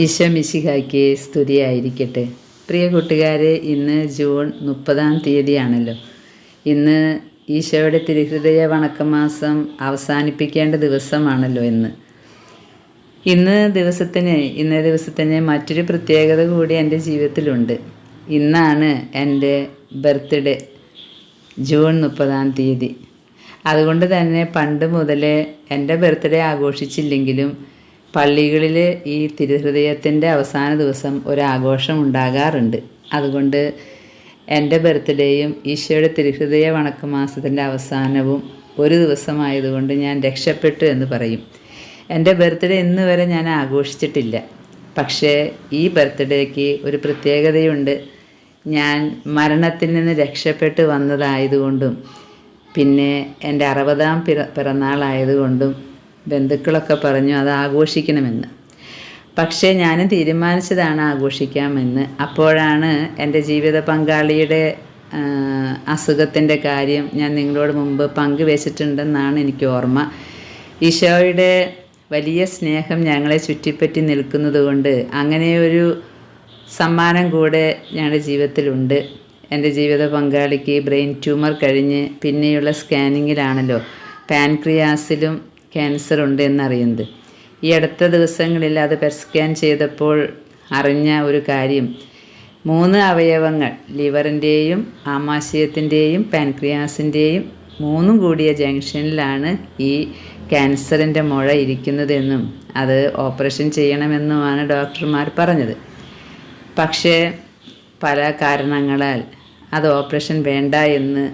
ഈശോ മിശിഹായ്ക്ക് സ്തുതിയായിരിക്കട്ടെ. പ്രിയ കൂട്ടുകാരെ, ഇന്ന് ജൂൺ 30-ാം തീയതിയാണല്ലോ. ഇന്ന് ഈശോയുടെ തിരുഹൃദയ വണക്കമാസം അവസാനിപ്പിക്കേണ്ട ദിവസമാണല്ലോ ഇന്നേ ദിവസത്തിന് മറ്റൊരു പ്രത്യേകത കൂടി എൻ്റെ ജീവിതത്തിലുണ്ട്. ഇന്നാണ് എൻ്റെ ബർത്ത്ഡേ, ജൂൺ 30-ാം തീയതി. അതുകൊണ്ട് തന്നെ പണ്ട് മുതലേ എൻ്റെ ബർത്ത്ഡേ ആഘോഷിച്ചില്ലെങ്കിലും പള്ളികളിൽ ഈ തിരുഹൃദയത്തിൻ്റെ അവസാന ദിവസം ഒരാഘോഷം ഉണ്ടാകാറുണ്ട്. അതുകൊണ്ട് എൻ്റെ ബർത്ത്ഡേയും ഈശോയുടെ തിരുഹൃദയ വണക്കമാസത്തിൻ്റെ അവസാനവും ഒരു ദിവസമായതുകൊണ്ട് ഞാൻ രക്ഷപ്പെട്ടു എന്ന് പറയും. എൻ്റെ ബർത്ത്ഡേ ഇന്ന് വരെ ഞാൻ ആഘോഷിച്ചിട്ടില്ല. പക്ഷേ ഈ ബർത്ത്ഡേക്ക് ഒരു പ്രത്യേകതയുണ്ട്. ഞാൻ മരണത്തിൽ നിന്ന് രക്ഷപ്പെട്ട് വന്നതായതുകൊണ്ടും പിന്നെ എൻ്റെ 60-ാം പിറന്നാളായതുകൊണ്ടും ബന്ധുക്കളൊക്കെ പറഞ്ഞു അത് ആഘോഷിക്കണമെന്ന്. പക്ഷേ ഞാനും തീരുമാനിച്ചതാണ് ആഘോഷിക്കാമെന്ന്. അപ്പോഴാണ് എൻ്റെ ജീവിത പങ്കാളിയുടെ അസുഖത്തിൻ്റെ കാര്യം ഞാൻ നിങ്ങളോട് മുമ്പ് പങ്കുവച്ചിട്ടുണ്ടെന്നാണ് എനിക്ക് ഓർമ്മ. ഈശോയുടെ വലിയ സ്നേഹം ഞങ്ങളെ ചുറ്റിപ്പറ്റി നിൽക്കുന്നത് കൊണ്ട് അങ്ങനെ ഒരു സമ്മാനം കൂടെ ഞങ്ങളുടെ ജീവിതത്തിലുണ്ട്. എൻ്റെ ജീവിത പങ്കാളിക്ക് ബ്രെയിൻ ട്യൂമർ കഴിഞ്ഞ് പിന്നെയുള്ള സ്കാനിങ്ങിലാണല്ലോ പാൻക്രിയാസിലും ക്യാൻസർ ഉണ്ട് എന്നറിയുന്നത്. ഈ അടുത്ത ദിവസങ്ങളിൽ അത് സ്കാൻ ചെയ്തപ്പോൾ അറിഞ്ഞ ഒരു കാര്യം, 3 അവയവങ്ങൾ, ലിവറിൻ്റെയും ആമാശയത്തിൻ്റെയും പാൻക്രിയാസിൻ്റെയും 3 കൂടിയ ജംഗ്ഷനിലാണ് ഈ ക്യാൻസറിൻ്റെ മുഴ ഇരിക്കുന്നതെന്നും അത് ഓപ്പറേഷൻ ചെയ്യണമെന്നുമാണ് ഡോക്ടർമാർ പറഞ്ഞത്. പക്ഷേ പല കാരണങ്ങളാൽ അത് ഓപ്പറേഷൻ വേണ്ട എന്ന്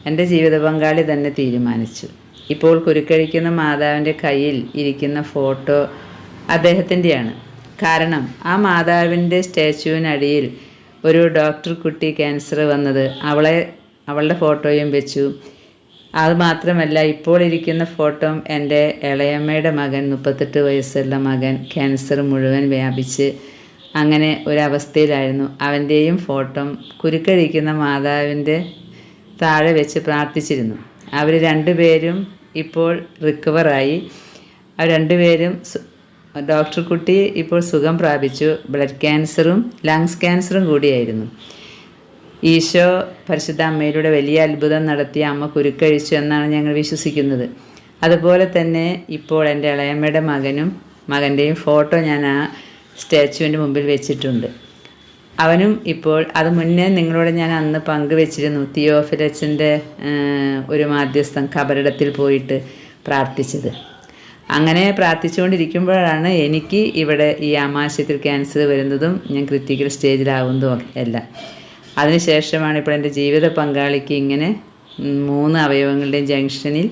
എൻ്റെ ജീവിത പങ്കാളി തന്നെ തീരുമാനിച്ചു. ഇപ്പോൾ കുരുക്കഴിക്കുന്ന മാതാവിൻ്റെ കയ്യിൽ ഇരിക്കുന്ന ഫോട്ടോ അദ്ദേഹത്തിൻ്റെയാണ്. കാരണം ആ മാതാവിൻ്റെ സ്റ്റാച്യുവിനടിയിൽ ഒരു ഡോക്ടർ കുട്ടി ക്യാൻസർ വന്നത് അവളുടെ ഫോട്ടോയും വെച്ചു. അതുമാത്രമല്ല, ഇപ്പോൾ ഇരിക്കുന്ന ഫോട്ടോ എൻ്റെ ഇളയമ്മയുടെ മകൻ, 38 വയസ്സുള്ള മകൻ, ക്യാൻസർ മുഴുവൻ വ്യാപിച്ച് അങ്ങനെ ഒരവസ്ഥയിലായിരുന്നു. അവൻ്റെയും ഫോട്ടോ കുരുക്കഴിക്കുന്ന മാതാവിൻ്റെ താഴെ വെച്ച് പ്രാർത്ഥിച്ചിരുന്നു. അവർ 2 പേരും ഇപ്പോൾ റിക്കവറായി. അവർ 2 പേരും, ഡോക്ടർ കുട്ടി ഇപ്പോൾ സുഖം പ്രാപിച്ചു. ബ്ലഡ് ക്യാൻസറും ലങ്സ് ക്യാൻസറും കൂടിയായിരുന്നു. ഈശോ പരിശുദ്ധ അമ്മയിലൂടെ വലിയ അത്ഭുതം നടത്തിയ അമ്മ കുരുക്കഴിച്ചു എന്നാണ് ഞങ്ങൾ വിശ്വസിക്കുന്നത്. അതുപോലെ തന്നെ ഇപ്പോൾ എൻ്റെ ഇളയമ്മയുടെ മകൻ്റെയും ഫോട്ടോ ഞാൻ ആ സ്റ്റാച്യുവിൻ്റെ മുമ്പിൽ വെച്ചിട്ടുണ്ട്. അവനും ഇപ്പോൾ, അത് മുന്നേ നിങ്ങളോട് ഞാൻ അന്ന് പങ്കുവെച്ചിരുന്നു, തിയോഫിലച്ചൻ്റെ ഒരു മാധ്യസ്ഥം ഖബറിടത്തിൽ പോയിട്ട് പ്രാർത്ഥിച്ചത്. അങ്ങനെ പ്രാർത്ഥിച്ചുകൊണ്ടിരിക്കുമ്പോഴാണ് എനിക്ക് ഇവിടെ ഈ ആമാശയത്തിൽ ക്യാൻസർ വരുന്നതും ഞാൻ ക്രിറ്റിക്കൽ സ്റ്റേജിലാവുന്നതും എല്ലാം. അതിനുശേഷമാണ് ഇപ്പോൾ എൻ്റെ ജീവിത പങ്കാളിക്ക് ഇങ്ങനെ 3 അവയവങ്ങളുടെയും ജംഗ്ഷനിൽ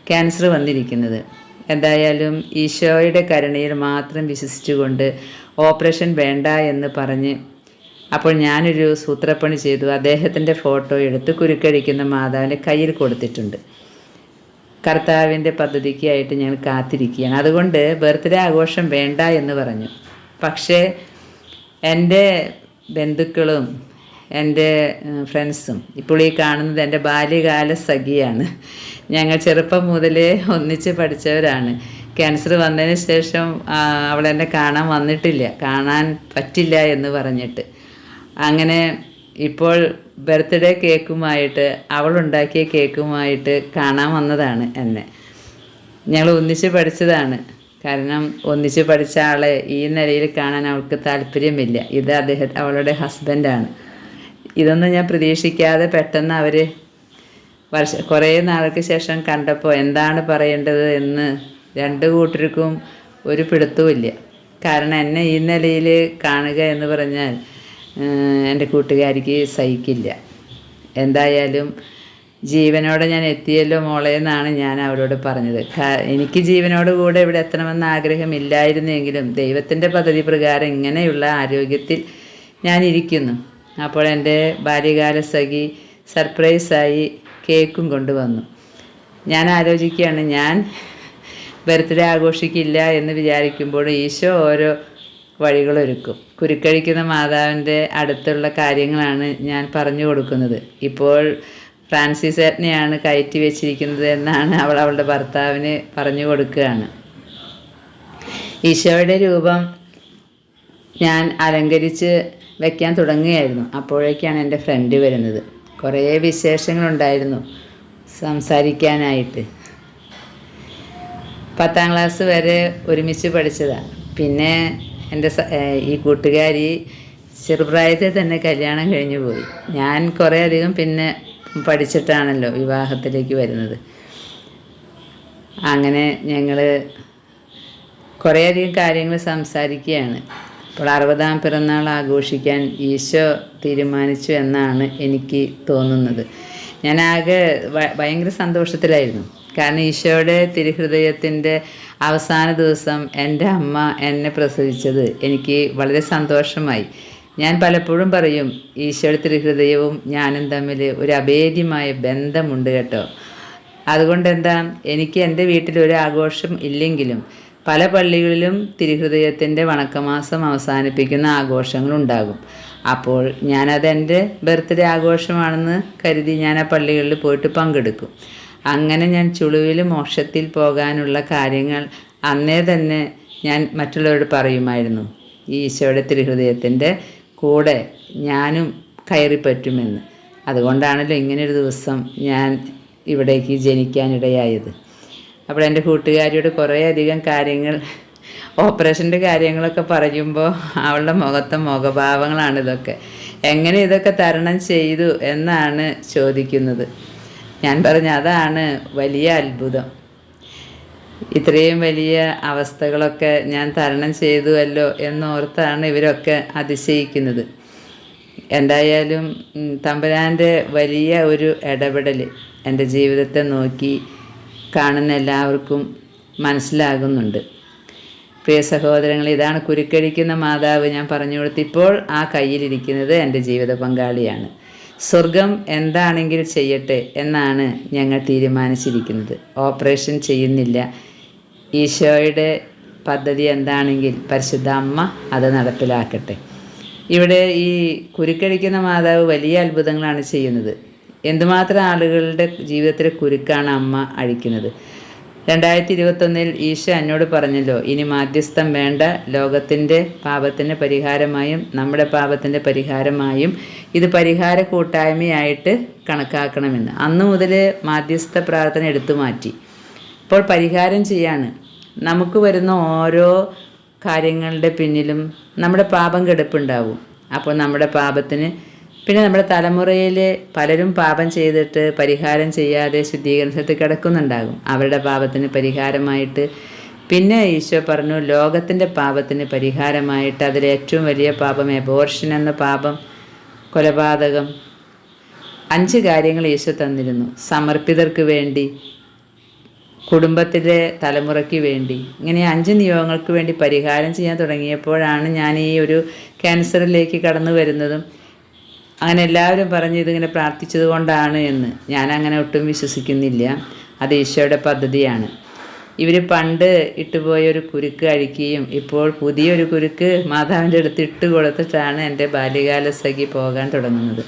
ക്യാൻസർ വന്നിരിക്കുന്നത്. എന്തായാലും ഈശോയുടെ കരുണയിൽ മാത്രം വിശ്വസിച്ചുകൊണ്ട് ഓപ്പറേഷൻ വേണ്ട എന്ന് പറഞ്ഞ് അപ്പോൾ ഞാനൊരു സൂത്രപ്പണി ചെയ്തു. അദ്ദേഹത്തിൻ്റെ ഫോട്ടോ എടുത്ത് കുരുക്കഴിക്കുന്ന മാതാവിൻ്റെ കയ്യിൽ കൊടുത്തിട്ടുണ്ട്. കർത്താവിൻ്റെ പദ്ധതിക്കായിട്ട് ഞങ്ങൾ കാത്തിരിക്കുകയാണ്. അതുകൊണ്ട് ബർത്ത്ഡേ ആഘോഷം വേണ്ട എന്ന് പറഞ്ഞു. പക്ഷേ എൻ്റെ ബന്ധുക്കളും എൻ്റെ ഫ്രണ്ട്സും ഇപ്പോൾ ഈ കാണുന്നത് എൻ്റെ ബാല്യകാല സഖിയാണ്. ഞങ്ങൾ ചെറുപ്പം മുതലേ ഒന്നിച്ച് പഠിച്ചവരാണ്. ക്യാൻസർ വന്നതിന് ശേഷം അവളെന്നെ കാണാൻ പറ്റില്ല എന്ന് പറഞ്ഞിട്ട് അങ്ങനെ ഇപ്പോൾ ബർത്ത്ഡേ കേക്കുമായിട്ട്, അവളുണ്ടാക്കിയ കേക്കുമായിട്ട് കാണാൻ വന്നതാണ് എന്നെ. ഞങ്ങൾ ഒന്നിച്ച് പഠിച്ചതാണ്. കാരണം ഒന്നിച്ച് പഠിച്ച ആളെ ഈ നിലയിൽ കാണാൻ അവൾക്ക് താല്പര്യമില്ല. ഇത് അവളുടെ ഹസ്ബൻഡാണ്. ഇതൊന്നും ഞാൻ പ്രതീക്ഷിക്കാതെ പെട്ടെന്ന് അവർ കുറേ നാൾക്ക് ശേഷം കണ്ടപ്പോൾ എന്താണ് പറയേണ്ടത് എന്ന് 2 കൂട്ടർക്കും ഒരു പിടുത്തവുമില്ല. കാരണം എന്നെ ഈ നിലയിൽ കാണുക എന്ന് പറഞ്ഞാൽ എൻ്റെ കൂട്ടുകാരിക്ക് സഹിക്കില്ല. എന്തായാലും ജീവനോടെ ഞാൻ എത്തിയല്ലോ മോളെ എന്നാണ് ഞാൻ അവരോട് പറഞ്ഞത്. എനിക്ക് ജീവനോട് കൂടെ ഇവിടെ എത്തണമെന്ന് ആഗ്രഹമില്ലായിരുന്നെങ്കിലും ദൈവത്തിൻ്റെ പദ്ധതി പ്രകാരം ഇങ്ങനെയുള്ള ആരോഗ്യത്തിൽ ഞാൻ ഇരിക്കുന്നു. അപ്പോൾ എൻ്റെ ബാല്യകാല സഖി സർപ്രൈസായി കേക്കും കൊണ്ടുവന്നു. ഞാൻ ആലോചിക്കുകയാണ്, ഞാൻ ബർത്ത്ഡേ ആഘോഷിക്കില്ല എന്ന് വിചാരിക്കുമ്പോൾ ഈശോ ഓരോ വഴികളൊരുക്കും. കുരുക്കഴിക്കുന്ന മാതാവിൻ്റെ അടുത്തുള്ള കാര്യങ്ങളാണ് ഞാൻ പറഞ്ഞു കൊടുക്കുന്നത്. ഇപ്പോൾ ഫ്രാൻസിസ് ഏട്ടനെയാണ് കയറ്റി വെച്ചിരിക്കുന്നത് എന്നാണ് അവളുടെ ഭർത്താവിന് പറഞ്ഞു കൊടുക്കുകയാണ്. ഈശോയുടെ രൂപം ഞാൻ അലങ്കരിച്ച് വയ്ക്കാൻ തുടങ്ങുകയായിരുന്നു. അപ്പോഴേക്കാണ് എൻ്റെ ഫ്രണ്ട് വരുന്നത്. കുറേ വിശേഷങ്ങളുണ്ടായിരുന്നു സംസാരിക്കാനായിട്ട്. 10ാം ക്ലാസ് വരെ ഒരുമിച്ച് പഠിച്ചതാണ്. പിന്നെ എൻ്റെ ഈ കൂട്ടുകാരി ചെറുപ്രായത്തിൽ തന്നെ കല്യാണം കഴിഞ്ഞു പോയി. ഞാൻ കുറേ അധികം പിന്നെ പഠിച്ചിട്ടാണല്ലോ വിവാഹത്തിലേക്ക് വരുന്നത്. അങ്ങനെ ഞങ്ങൾ കുറേയധികം കാര്യങ്ങൾ സംസാരിക്കുകയാണ്. അപ്പോൾ 60ാം പിറന്നാൾ ആഘോഷിക്കാൻ ഈശോ തീരുമാനിച്ചു എന്നാണ് എനിക്ക് തോന്നുന്നത്. ഞാനാകെ ഭയങ്കര സന്തോഷത്തിലായിരുന്നു. കാരണം ഈശോയുടെ തിരുഹൃദയത്തിൻ്റെ അവസാന ദിവസം എൻ്റെ അമ്മ എന്നെ പ്രസവിച്ചത് എനിക്ക് വളരെ സന്തോഷമായി. ഞാൻ പലപ്പോഴും പറയും, ഈശോയുടെ തിരുഹൃദയവും ഞാനും തമ്മിൽ ഒരു അഭേദ്യമായ ബന്ധമുണ്ട് കേട്ടോ. അതുകൊണ്ട് എന്താ, എനിക്ക് എൻ്റെ വീട്ടിൽ ഒരു ആഘോഷം ഇല്ലെങ്കിലും പല പള്ളികളിലും തിരുഹൃദയത്തിൻ്റെ വണക്കമാസം അവസാനിപ്പിക്കുന്ന ആഘോഷങ്ങളുണ്ടാകും. അപ്പോൾ ഞാനതെൻ്റെ ബർത്ത്ഡേ ആഘോഷമാണെന്ന് കരുതി ഞാൻ ആ പള്ളികളിൽ പോയിട്ട് പങ്കെടുക്കും. അങ്ങനെ ഞാൻ ചുളുവിൽ മോക്ഷത്തിൽ പോകാനുള്ള കാര്യങ്ങൾ അന്നേ തന്നെ ഞാൻ മറ്റുള്ളവരോട് പറയുമായിരുന്നു. ഈ ഈശോയുടെ തിരുഹൃദയത്തിൻ്റെ കൂടെ ഞാനും കയറിപ്പറ്റുമെന്ന്. അതുകൊണ്ടാണല്ലോ ഇങ്ങനൊരു ദിവസം ഞാൻ ഇവിടേക്ക് ജനിക്കാനിടയായത്. അപ്പോൾ എൻ്റെ കൂട്ടുകാരിയോട് കുറേയധികം കാര്യങ്ങൾ, ഓപ്പറേഷൻ്റെ കാര്യങ്ങളൊക്കെ പറയുമ്പോൾ അവളുടെ മുഖത്തെ മുഖഭാവങ്ങളാണ് ഇതൊക്കെ. എങ്ങനെ ഇതൊക്കെ തരണം ചെയ്തു എന്നാണ് ചോദിക്കുന്നത്. ഞാൻ പറഞ്ഞു, അതാണ് വലിയ അത്ഭുതം. ഇത്രയും വലിയ അവസ്ഥകളൊക്കെ ഞാൻ തരണം ചെയ്തുവല്ലോ എന്നോർത്താണ് ഇവരൊക്കെ അതിശയിക്കുന്നത്. എന്തായാലും തമ്പുരാൻ്റെ വലിയ ഒരു ഇടപെടൽ എൻ്റെ ജീവിതത്തെ നോക്കി കാണുന്ന എല്ലാവർക്കും മനസ്സിലാകുന്നുണ്ട്. പ്രിയ സഹോദരങ്ങൾ, ഇതാണ് കുരുക്കഴിക്കുന്ന മാതാവ്. ഞാൻ പറഞ്ഞു കൊടുത്ത് ഇപ്പോൾ ആ കയ്യിലിരിക്കുന്നത് എൻ്റെ ജീവിത പങ്കാളിയാണ്. സ്വർഗം എന്താണെങ്കിൽ ചെയ്യട്ടെ എന്നാണ് ഞങ്ങൾ തീരുമാനിച്ചിരിക്കുന്നത്. ഓപ്പറേഷൻ ചെയ്യുന്നില്ല. ഈശോയുടെ പദ്ധതി എന്താണെങ്കിൽ പരിശുദ്ധ അമ്മ അത് നടപ്പിലാക്കട്ടെ. ഇവിടെ ഈ കുരുക്കഴിക്കുന്ന മാതാവ് വലിയ അത്ഭുതങ്ങളാണ് ചെയ്യുന്നത്. എന്തുമാത്രം ആളുകളുടെ ജീവിതത്തിലെ കുരുക്കാണ് അമ്മ അഴിക്കുന്നത്. 2021 ഈശോ എന്നോട് പറഞ്ഞല്ലോ, ഇനി മാധ്യസ്ഥം വേണ്ട, ലോകത്തിൻ്റെ പാപത്തിൻ്റെ പരിഹാരമായും നമ്മുടെ പാപത്തിൻ്റെ പരിഹാരമായും ഇത് പരിഹാര കൂട്ടായ്മയായിട്ട് കണക്കാക്കണമെന്ന്. അന്നു മുതൽ മാധ്യസ്ഥ പ്രാർത്ഥന എടുത്തു മാറ്റി. ഇപ്പോൾ പരിഹാരം ചെയ്യാണ്. നമുക്ക് വരുന്ന ഓരോ കാര്യങ്ങളുടെ പിന്നിലും നമ്മുടെ പാപം കിടപ്പുണ്ടാവും. അപ്പോൾ നമ്മുടെ പാപത്തിന്, പിന്നെ നമ്മുടെ തലമുറയിൽ പലരും പാപം ചെയ്തിട്ട് പരിഹാരം ചെയ്യാതെ ശുദ്ധീകരണത്തിൽ കിടക്കുന്നുണ്ടാകും. അവരുടെ പാപത്തിന് പരിഹാരമായിട്ട് പിന്നെ ഈശോ പറഞ്ഞു, ലോകത്തിൻ്റെ പാപത്തിന് പരിഹാരമായിട്ട് അതിലേറ്റവും വലിയ പാപം എബോർഷൻ എന്ന പാപം, കൊലപാതകം, 5 കാര്യങ്ങൾ ഈശോ തന്നിരുന്നു. സമർപ്പിതർക്ക് വേണ്ടി, കുടുംബത്തിലെ തലമുറയ്ക്ക് വേണ്ടി, ഇങ്ങനെ 5 നിയോഗങ്ങൾക്ക് വേണ്ടി പരിഹാരം ചെയ്യാൻ തുടങ്ങിയപ്പോഴാണ് ഞാൻ ഈ ഒരു ക്യാൻസറിലേക്ക് കടന്നു വരുന്നതും. അങ്ങനെ എല്ലാവരും പറഞ്ഞ് ഇതിങ്ങനെ പ്രാർത്ഥിച്ചത് കൊണ്ടാണ് എന്ന്. ഞാനങ്ങനെ ഒട്ടും വിശ്വസിക്കുന്നില്ല. അത് ഈശോയുടെ പദ്ധതിയാണ്. ഇവർ പണ്ട് ഇട്ടുപോയൊരു കുരുക്ക് അഴിക്കുകയും ഇപ്പോൾ പുതിയൊരു കുരുക്ക് മാതാവിൻ്റെ അടുത്ത് ഇട്ട് കൊടുത്തിട്ടാണ് എൻ്റെ ബാല്യകാല സഖി പോകാൻ തുടങ്ങുന്നത്.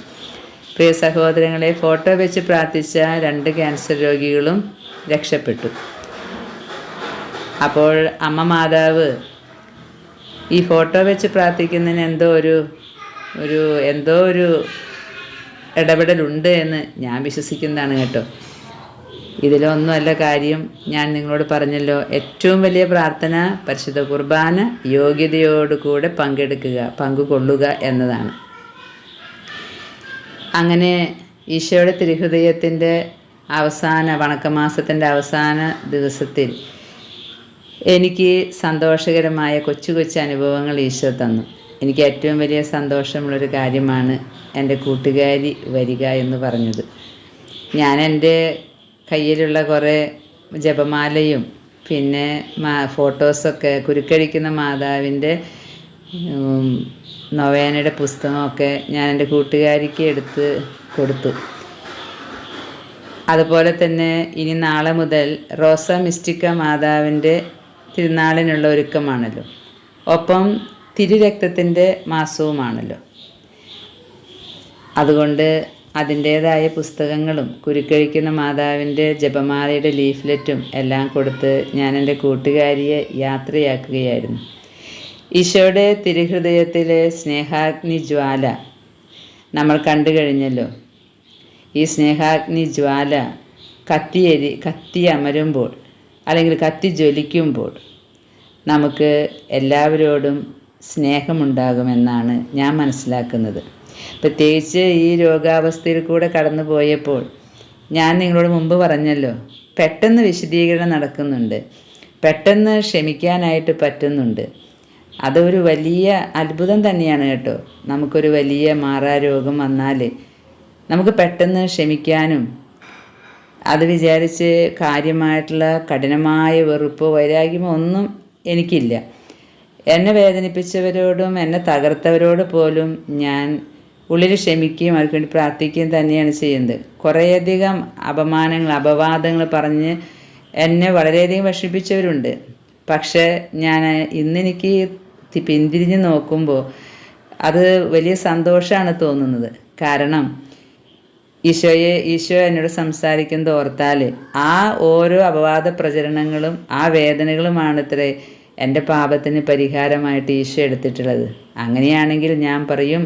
പ്രിയ സഹോദരങ്ങളെ, ഫോട്ടോ വെച്ച് പ്രാർത്ഥിച്ച 2 ക്യാൻസർ രോഗികളും രക്ഷപ്പെട്ടു. അപ്പോൾ അമ്മ മാതാവ് ഈ ഫോട്ടോ വെച്ച് പ്രാർത്ഥിക്കുന്നതിന് എന്തോ ഒരു ഇടപെടലുണ്ട് എന്ന് ഞാൻ വിശ്വസിക്കുന്നതാണ് കേട്ടോ. ഇതിലൊന്നുമല്ല കാര്യം. ഞാൻ നിങ്ങളോട് പറഞ്ഞല്ലോ, ഏറ്റവും വലിയ പ്രാർത്ഥന പരിശുദ്ധ കുർബാന യോഗ്യതയോടുകൂടെ പങ്കുകൊള്ളുക എന്നതാണ്. അങ്ങനെ ഈശോയുടെ തിരുഹൃദയത്തിൻ്റെ വണക്കമാസത്തിൻ്റെ അവസാന ദിവസത്തിൽ എനിക്ക് സന്തോഷകരമായ കൊച്ചു കൊച്ചു അനുഭവങ്ങൾ ഈശോ തന്നു. എനിക്ക് ഏറ്റവും വലിയ സന്തോഷമുള്ളൊരു കാര്യമാണ് എൻ്റെ കൂട്ടുകാരി വരിക എന്ന് പറഞ്ഞത്. ഞാൻ എൻ്റെ കയ്യിലുള്ള കുറേ ജപമാലയും പിന്നെ ഫോട്ടോസൊക്കെ, കുരുക്കഴിക്കുന്ന മാതാവിൻ്റെ നൊവേനയുടെ പുസ്തകമൊക്കെ ഞാൻ എൻ്റെ കൂട്ടുകാരിക്ക് എടുത്ത് കൊടുത്തു. അതുപോലെ തന്നെ ഇനി നാളെ മുതൽ റോസ മിസ്റ്റിക്ക മാതാവിൻ്റെ തിരുനാളിനുള്ള ഒരുക്കമാണല്ലോ. ഒപ്പം തിരുരക്തത്തിൻ്റെ മാസവുമാണല്ലോ. അതുകൊണ്ട് അതിൻ്റേതായ പുസ്തകങ്ങളും കുരുക്കഴിക്കുന്ന മാതാവിൻ്റെ ജപമാലയുടെ ലീഫ്ലെറ്റും എല്ലാം കൊടുത്ത് ഞാൻ എൻ്റെ കൂട്ടുകാരിയെ യാത്രയാക്കുകയായിരുന്നു. ഈശോയുടെ തിരുഹൃദയത്തിലെ സ്നേഹാഗ്നി ജ്വാല നമ്മൾ കണ്ടു കഴിഞ്ഞല്ലോ. ഈ സ്നേഹാഗ്നി ജ്വാല കത്തി അമരുമ്പോൾ അല്ലെങ്കിൽ കത്തി ജ്വലിക്കുമ്പോൾ നമുക്ക് എല്ലാവരോടും സ്നേഹമുണ്ടാകുമെന്നാണ് ഞാൻ മനസ്സിലാക്കുന്നത്. പ്രത്യേകിച്ച് ഈ രോഗാവസ്ഥയിൽ കൂടെ കടന്നു പോയപ്പോൾ ഞാൻ നിങ്ങളോട് മുമ്പ് പറഞ്ഞല്ലോ, പെട്ടെന്ന് വിശദീകരണം നടക്കുന്നുണ്ട്, പെട്ടെന്ന് ക്ഷമിക്കാനായിട്ട് പറ്റുന്നുണ്ട്. അതൊരു വലിയ അത്ഭുതം തന്നെയാണ് കേട്ടോ. നമുക്കൊരു വലിയ മാറാരോഗം വന്നാൽ നമുക്ക് പെട്ടെന്ന് ക്ഷമിക്കാനും അത് വിചാരിച്ച് കാര്യമായിട്ടുള്ള കഠിനമായ വെറുപ്പോ വൈരാഗ്യമോ ഒന്നും എനിക്കില്ല. എന്നെ വേദനിപ്പിച്ചവരോടും എന്നെ തകർത്തവരോട് പോലും ഞാൻ ഉള്ളിൽ ക്ഷമിക്കുകയും അവർക്ക് വേണ്ടി പ്രാർത്ഥിക്കുകയും തന്നെയാണ് ചെയ്യുന്നത്. കുറേയധികം അപവാദങ്ങൾ പറഞ്ഞ് എന്നെ വളരെയധികം വിഷമിപ്പിച്ചവരുണ്ട്. പക്ഷേ ഇന്നെനിക്ക് പിന്തിരിഞ്ഞ് നോക്കുമ്പോൾ അത് വലിയ സന്തോഷമാണ് തോന്നുന്നത്. കാരണം ഈശോ എന്നോട് സംസാരിക്കുന്നത് ഓർത്താൽ ആ ഓരോ അപവാദ പ്രചരണങ്ങളും ആ വേദനകളുമാണ് ഇത്രേ എൻ്റെ പാപത്തിന് പരിഹാരമായിട്ട് ഈശോ എടുത്തിട്ടുള്ളത്. അങ്ങനെയാണെങ്കിൽ ഞാൻ പറയും,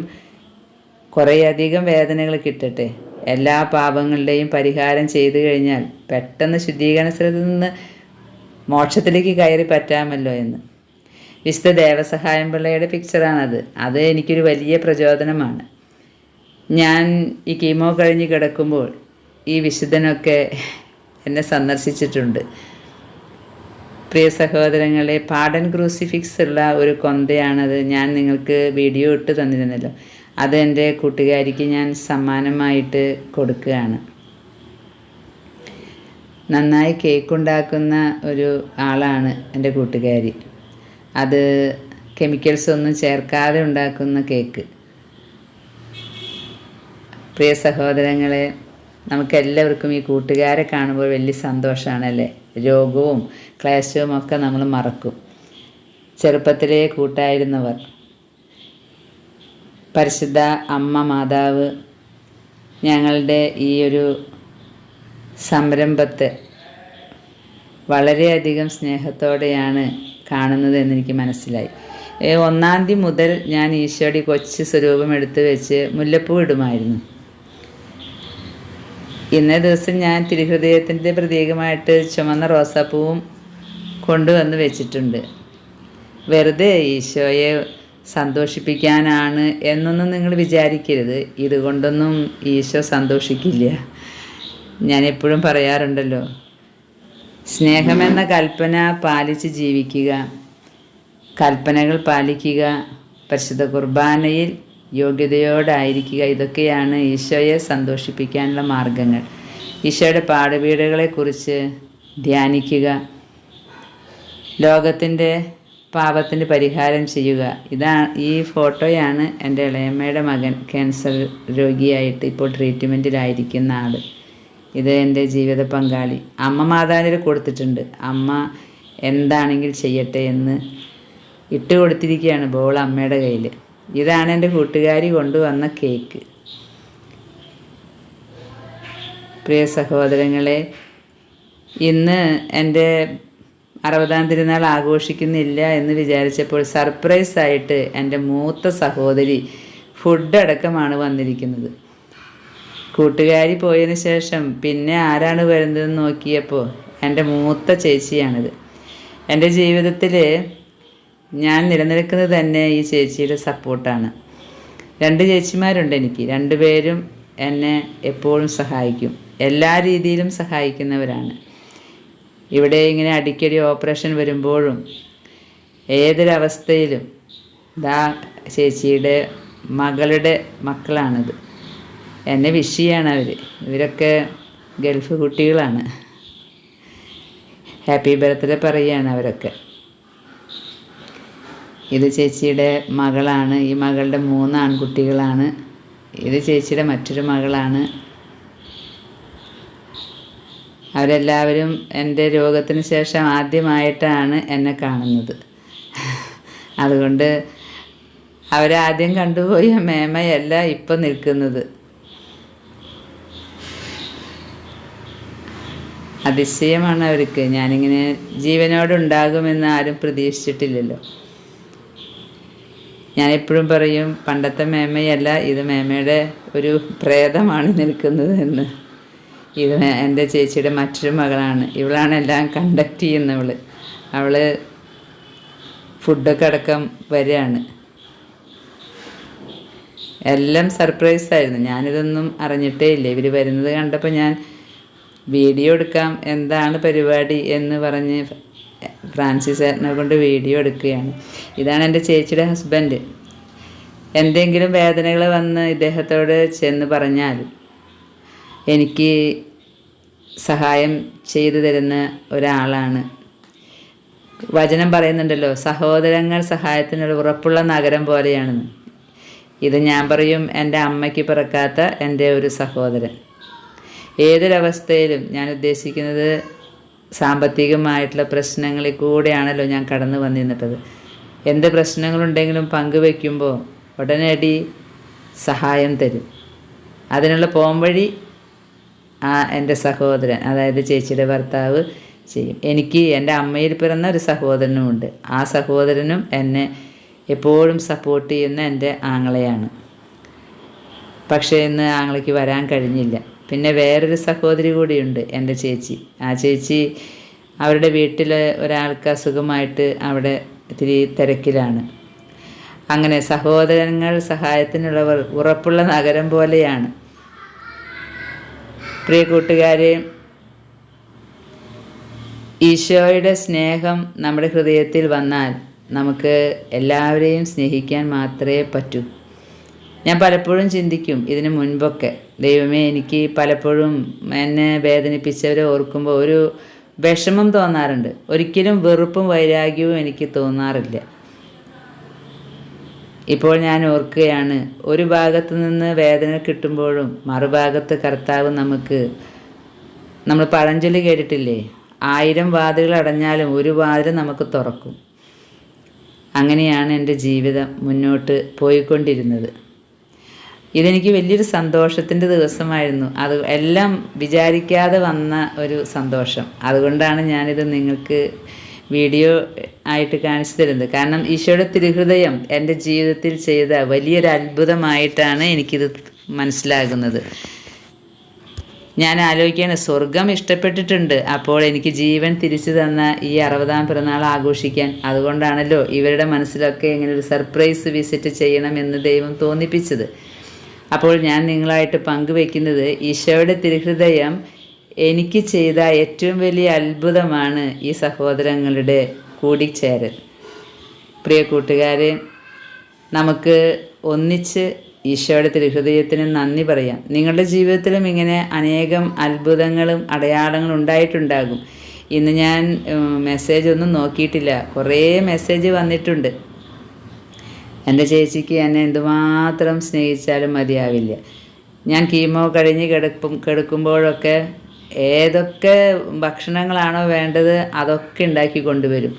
കുറേയധികം വേദനകൾ കിട്ടട്ടെ, എല്ലാ പാപങ്ങളുടെയും പരിഹാരം ചെയ്തു കഴിഞ്ഞാൽ പെട്ടെന്ന് ശുദ്ധീകരണ സ്ഥലത്ത് നിന്ന് മോക്ഷത്തിലേക്ക് കയറി പറ്റാമല്ലോ എന്ന്. വിശുദ്ധ ദേവസഹായം പിള്ളയുടെ പിക്ചറാണത്. അത് എനിക്കൊരു വലിയ പ്രചോദനമാണ്. ഞാൻ ഈ കീമോ കഴിഞ്ഞ് കിടക്കുമ്പോൾ ഈ വിശുദ്ധനൊക്കെ എന്നെ സന്ദർശിച്ചിട്ടുണ്ട്. പ്രിയ സഹോദരങ്ങളെ, പാടൻ ക്രൂസിഫിക്സ് ഉള്ള ഒരു കൊന്തയാണത്. ഞാൻ നിങ്ങൾക്ക് വീഡിയോ ഇട്ട് തന്നിരുന്നല്ലോ. അത് എൻ്റെ കൂട്ടുകാരിക്ക് ഞാൻ സമ്മാനമായിട്ട് കൊടുക്കുകയാണ്. നന്നായി കേക്ക് ഉണ്ടാക്കുന്ന ഒരു ആളാണ് എൻ്റെ കൂട്ടുകാരി. അത് കെമിക്കൽസ് ഒന്നും ചേർക്കാതെ ഉണ്ടാക്കുന്ന കേക്ക്. പ്രിയ സഹോദരങ്ങളെ, നമുക്കെല്ലാവർക്കും ഈ കൂട്ടുകാരെ കാണുമ്പോൾ വലിയ സന്തോഷമാണല്ലേ. രോഗവും ക്ലേശവും ഒക്കെ നമ്മൾ മറക്കും. ചെറുപ്പത്തിലേ കൂട്ടായിരുന്നവർ, പരിശുദ്ധ അമ്മ മാതാവ് ഞങ്ങളുടെ ഈ ഒരു സംരംഭത്തെ വളരെയധികം സ്നേഹത്തോടെയാണ് കാണുന്നത് എന്നെനിക്ക് മനസ്സിലായി. 1-ാം തീയതി മുതൽ ഞാൻ ഈശോയുടെ കൊച്ചു സ്വരൂപം എടുത്തു വെച്ച് മുല്ലപ്പൂ ഇടുമായിരുന്നു. ഇന്നേ ദിവസം ഞാൻ തിരുഹൃദയത്തിൻ്റെ പ്രതീകമായിട്ട് ചുമന്ന റോസാപ്പൂവും കൊണ്ടുവന്ന് വെച്ചിട്ടുണ്ട്. വെറുതെ ഈശോയെ സന്തോഷിപ്പിക്കാനാണ് എന്നൊന്നും നിങ്ങൾ വിചാരിക്കരുത്. ഇതുകൊണ്ടൊന്നും ഈശോ സന്തോഷിക്കില്ല. ഞാൻ എപ്പോഴും പറയാറുണ്ടല്ലോ, സ്നേഹമെന്ന കൽപ്പന പാലിച്ച് ജീവിക്കുക, കൽപ്പനകൾ പാലിക്കുക, പരിശുദ്ധ കുർബാനയിൽ യോഗ്യതയോടായിരിക്കുക. ഇതൊക്കെയാണ് ഈശോയെ സന്തോഷിപ്പിക്കാനുള്ള മാർഗങ്ങൾ. ഈശോയുടെ പാടുപീടുകളെക്കുറിച്ച് ധ്യാനിക്കുക, ലോകത്തിൻ്റെ പാപത്തിൻ്റെ പരിഹാരം ചെയ്യുക. ഈ ഫോട്ടോയാണ് എൻ്റെ ഇളയമ്മയുടെ മകൻ, ക്യാൻസർ രോഗിയായിട്ട് ഇപ്പോൾ ട്രീറ്റ്മെൻറ്റിലായിരിക്കുന്ന ആൾ. ഇത് എൻ്റെ ജീവിത പങ്കാളി. അമ്മ മാതാവിന് കൊടുത്തിട്ടുണ്ട്. അമ്മ എന്താണെങ്കിൽ ചെയ്യട്ടെ എന്ന് ഇട്ട് കൊടുത്തിരിക്കുകയാണ് ബോൾ അമ്മയുടെ കയ്യിൽ. ഇതാണ് എൻ്റെ കൂട്ടുകാരി കൊണ്ടുവന്ന കേക്ക്. പ്രിയ സഹോദരങ്ങളെ, ഇന്ന് എൻ്റെ 60-ാം തിരുനാൾ ആഘോഷിക്കുന്നില്ല എന്ന് വിചാരിച്ചപ്പോൾ സർപ്രൈസായിട്ട് എൻ്റെ മൂത്ത സഹോദരി ഫുഡ് അടക്കമാണ് വന്നിരിക്കുന്നത്. കൂട്ടുകാരി പോയതിന് ശേഷം പിന്നെ ആരാണ് വരുന്നതെന്ന് നോക്കിയപ്പോൾ എൻ്റെ മൂത്ത ചേച്ചിയാണിത്. എൻ്റെ ജീവിതത്തിൽ ഞാൻ നിലനിൽക്കുന്നത് തന്നെ ഈ ചേച്ചിയുടെ സപ്പോർട്ടാണ്. 2 ചേച്ചിമാരുണ്ട് എനിക്ക്. 2 പേരും എന്നെ എപ്പോഴും സഹായിക്കും, എല്ലാ രീതിയിലും സഹായിക്കുന്നവരാണ്. ഇവിടെ ഇങ്ങനെ അടിക്കടി ഓപ്പറേഷൻ വരുമ്പോഴും ഏതൊരവസ്ഥയിലും ചേച്ചിയുടെ മകളുടെ മക്കളാണിത്. എന്നെ വിഷ് ചെയ്യാണ് അവർ. ഇവരൊക്കെ ഗൾഫ് കുട്ടികളാണ്. ഹാപ്പി ബർത്ത്ഡേ പറയുകയാണ് അവരൊക്കെ. ഇത് ചേച്ചിയുടെ മകളാണ്. ഈ മകളുടെ 3 ആൺകുട്ടികളാണ്. ഇത് ചേച്ചിയുടെ മറ്റൊരു മകളാണ്. അവരെല്ലാവരും എൻ്റെ രോഗത്തിന് ശേഷം ആദ്യമായിട്ടാണ് എന്നെ കാണുന്നത്. അതുകൊണ്ട് അവരാദ്യം കണ്ടുപോയ മേമയല്ല ഇപ്പം നിൽക്കുന്നത്. അതിശയമാണ് അവർക്ക്. ഞാനിങ്ങനെ ജീവനോടുണ്ടാകുമെന്ന് ആരും പ്രതീക്ഷിച്ചിട്ടില്ലല്ലോ. ഞാനെപ്പോഴും പറയും പണ്ടത്തെ മേമയല്ല, ഇത് മേമയുടെ ഒരു പ്രേതമാണ് നിൽക്കുന്നത് എന്ന്. ഇത് എൻ്റെ ചേച്ചിയുടെ മറ്റൊരു മകളാണ്. ഇവളാണ് എല്ലാം കണ്ടക്ട് ചെയ്യുന്നവൾ. അവൾ ഫുഡൊക്കെ അടക്കം വരികയാണ്. എല്ലാം സർപ്രൈസായിരുന്നു. ഞാനിതൊന്നും അറിഞ്ഞിട്ടേ ഇല്ല. ഇവർ വരുന്നത് കണ്ടപ്പോൾ ഞാൻ വീഡിയോ എടുക്കാം, എന്താണ് പരിപാടി എന്ന് പറഞ്ഞ് ഫ്രാൻസിസ് ഏട്ടനെ കൊണ്ട് വീഡിയോ എടുക്കുകയാണ്. ഇതാണ് എൻ്റെ ചേച്ചിയുടെ ഹസ്ബൻഡ്. എന്തെങ്കിലും വേദനകൾ വന്ന് ഇദ്ദേഹത്തോട് ചെന്ന് പറഞ്ഞാൽ എനിക്ക് സഹായം ചെയ്തു തരുന്ന ഒരാളാണ്. വചനം പറയുന്നുണ്ടല്ലോ, സഹോദരങ്ങൾ സഹായത്തിനുള്ള ഉറപ്പുള്ള നഗരം പോലെയാണെന്ന്. ഇത് ഞാൻ പറയും എൻ്റെ അമ്മയ്ക്ക് പിറക്കാത്ത എൻ്റെ ഒരു സഹോദരൻ. ഏതൊരവസ്ഥയിലും ഞാൻ ഉദ്ദേശിക്കുന്നത് സാമ്പത്തികമായിട്ടുള്ള പ്രശ്നങ്ങളിൽ കൂടെയാണല്ലോ ഞാൻ കടന്നു വന്നിരുന്നിട്ടത്. എന്ത് പ്രശ്നങ്ങളുണ്ടെങ്കിലും പങ്കുവെക്കുമ്പോൾ ഉടനടി സഹായം തരും. അതിനുള്ള പോംവഴി എൻ്റെ സഹോദരൻ, അതായത് ചേച്ചിയുടെ ഭർത്താവ് ചെയ്യും. എനിക്ക് എൻ്റെ അമ്മയിൽ പിറന്ന ഒരു സഹോദരനുമുണ്ട്. ആ സഹോദരനും എന്നെ എപ്പോഴും സപ്പോർട്ട് ചെയ്യുന്ന എൻ്റെ ആങ്ങളയാണ്. പക്ഷേ ഇന്ന് ആങ്ങളയ്ക്ക് വരാൻ കഴിഞ്ഞില്ല. പിന്നെ വേറൊരു സഹോദരി കൂടിയുണ്ട്, എൻ്റെ ചേച്ചി. ആ ചേച്ചി അവരുടെ വീട്ടിൽ ഒരാൾക്ക് അസുഖമായിട്ട് അവിടെ ഇത്തിരി തിരക്കിലാണ്. അങ്ങനെ സഹോദരങ്ങൾ സഹായത്തിനുള്ളവർ ഉറപ്പുള്ള നഗരം പോലെയാണ്. പ്രിയ കൂട്ടുകാരെ, ഈശോയുടെ സ്നേഹം നമ്മുടെ ഹൃദയത്തിൽ വന്നാൽ നമുക്ക് എല്ലാവരെയും സ്നേഹിക്കാൻ മാത്രമേ പറ്റൂ. ഞാൻ പലപ്പോഴും ചിന്തിക്കും ഇതിനു മുൻപൊക്കെ, ദൈവമേ, എനിക്ക് പലപ്പോഴും എന്നെ വേദനിപ്പിച്ചവരെ ഓർക്കുമ്പോൾ ഒരു വിഷമം തോന്നാറുണ്ട്. ഒരിക്കലും വെറുപ്പും വൈരാഗ്യവും എനിക്ക് തോന്നാറില്ല. ഇപ്പോൾ ഞാൻ ഓർക്കുകയാണ്, ഒരു ഭാഗത്ത് നിന്ന് വേദന കിട്ടുമ്പോഴും മറുഭാഗത്ത് കർത്താവ് നമ്മൾ പഴഞ്ചൊല്ലി കേട്ടിട്ടില്ലേ, 1000 വാതിലുകൾ അടഞ്ഞാലും ഒരു വാതിൽ നമുക്ക് തുറക്കും. അങ്ങനെയാണ് എൻ്റെ ജീവിതം മുന്നോട്ട് പോയിക്കൊണ്ടിരുന്നത്. ഇതെനിക്ക് വലിയൊരു സന്തോഷത്തിൻ്റെ ദിവസമായിരുന്നു. അത് എല്ലാം വിചാരിക്കാതെ വന്ന ഒരു സന്തോഷം. അതുകൊണ്ടാണ് ഞാനിത് നിങ്ങൾക്ക് വീഡിയോ ആയിട്ട് കാണിച്ചു തരുന്നത്. കാരണം ഈശോയുടെ തിരുഹൃദയം എൻ്റെ ജീവിതത്തിൽ ചെയ്ത വലിയൊരു അത്ഭുതമായിട്ടാണ് എനിക്കിത് മനസ്സിലാകുന്നത്. ഞാൻ ആലോചിക്കുകയാണ്, സ്വർഗം ഇഷ്ടപ്പെട്ടിട്ടുണ്ട്, അപ്പോൾ എനിക്ക് ജീവൻ തിരിച്ചു തന്ന ഈ 60-ാം പിറന്നാൾ ആഘോഷിക്കാൻ. അതുകൊണ്ടാണല്ലോ ഇവരുടെ മനസ്സിലൊക്കെ ഇങ്ങനെ ഒരു സർപ്രൈസ് വിസിറ്റ് ചെയ്യണമെന്ന് ദൈവം തോന്നിപ്പിച്ചത്. അപ്പോൾ ഞാൻ നിങ്ങളായിട്ട് പങ്കുവെക്കുന്നത് ഈശോയുടെ തിരുഹൃദയം എനിക്ക് ചെയ്ത ഏറ്റവും വലിയ അത്ഭുതമാണ് ഈ സഹോദരങ്ങളുടെ കൂടിച്ചേരൽ. പ്രിയ കൂട്ടുകാരെ, നമുക്ക് ഒന്നിച്ച് ഈശോയുടെ തിരുഹൃദയത്തിന് നന്ദി പറയാം. നിങ്ങളുടെ ജീവിതത്തിലും ഇങ്ങനെ അനേകം അത്ഭുതങ്ങളും അടയാളങ്ങളും ഉണ്ടായിട്ടുണ്ടാകും. ഇന്ന് ഞാൻ മെസ്സേജ് ഒന്നും നോക്കിയിട്ടില്ല, കുറേ മെസ്സേജ് വന്നിട്ടുണ്ട്. എൻ്റെ ചേച്ചിക്ക് എന്നെ എന്തുമാത്രം സ്നേഹിച്ചാലും മതിയാവില്ല. ഞാൻ കീമോ കഴിഞ്ഞ് കിടക്കുമ്പോഴൊക്കെ ഏതൊക്കെ ഭക്ഷണങ്ങളാണോ വേണ്ടത് അതൊക്കെ ഉണ്ടാക്കി കൊണ്ടുവരും.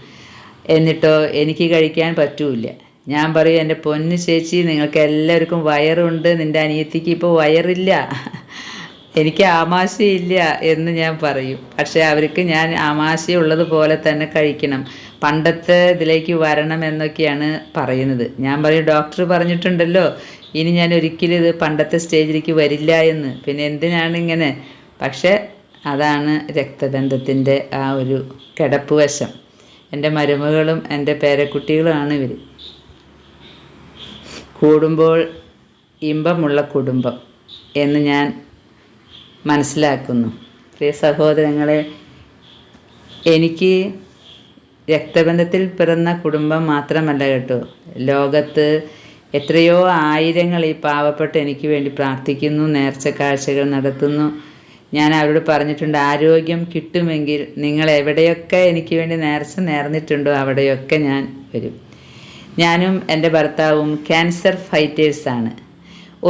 എന്നിട്ടോ എനിക്ക് കഴിക്കാൻ പറ്റൂല. ഞാൻ പറയും, എൻ്റെ പൊന്നു ചേച്ചി, നിങ്ങൾക്ക് എല്ലാവർക്കും വയറുണ്ട്, നിൻ്റെ അനിയത്തിക്ക് ഇപ്പോൾ വയറില്ല, എനിക്ക് ആമാശയില്ല എന്ന് ഞാൻ പറയും. പക്ഷേ അവർക്ക് ഞാൻ ആമാശയുള്ളതുപോലെ തന്നെ കഴിക്കണം, പണ്ടത്തെ ഇതിലേക്ക് വരണം എന്നൊക്കെയാണ് പറയുന്നത്. ഞാൻ പറയും, ഡോക്ടർ പറഞ്ഞിട്ടുണ്ടല്ലോ ഇനി ഞാൻ ഒരിക്കലും ഇത് പണ്ടത്തെ സ്റ്റേജിലേക്ക് വരില്ല എന്ന്. പിന്നെ എന്തിനാണ് ഇങ്ങനെ? പക്ഷേ അതാണ് രക്തബന്ധത്തിൻ്റെ ആ ഒരു കിടപ്പ് വശം. എൻ്റെ മരുമകളും എൻ്റെ പേരക്കുട്ടികളുമാണ് ഇവർ. കൂടുമ്പോൾ ഇമ്പമുള്ള കുടുംബം എന്ന് ഞാൻ മനസ്സിലാക്കുന്നു. പ്രിയ സഹോദരങ്ങളെ, എനിക്ക് രക്തബന്ധത്തിൽ പിറന്ന കുടുംബം മാത്രമല്ല കേട്ടോ, ലോകത്ത് എത്രയോ ആയിരങ്ങൾ ഈ പാവപ്പെട്ട എനിക്ക് വേണ്ടി പ്രാർത്ഥിക്കുന്നു, നേർച്ച കാഴ്ചകൾ നടത്തുന്നു. ഞാൻ അവരോട് പറഞ്ഞിട്ടുണ്ട്, ആരോഗ്യം കിട്ടുമെങ്കിൽ നിങ്ങൾ എവിടെയൊക്കെ എനിക്ക് വേണ്ടി നേർച്ച നേർന്നിട്ടുണ്ടോ അവിടെയൊക്കെ ഞാൻ വരും. ഞാനും എൻ്റെ ഭർത്താവും ക്യാൻസർ ഫൈറ്റേഴ്സാണ്.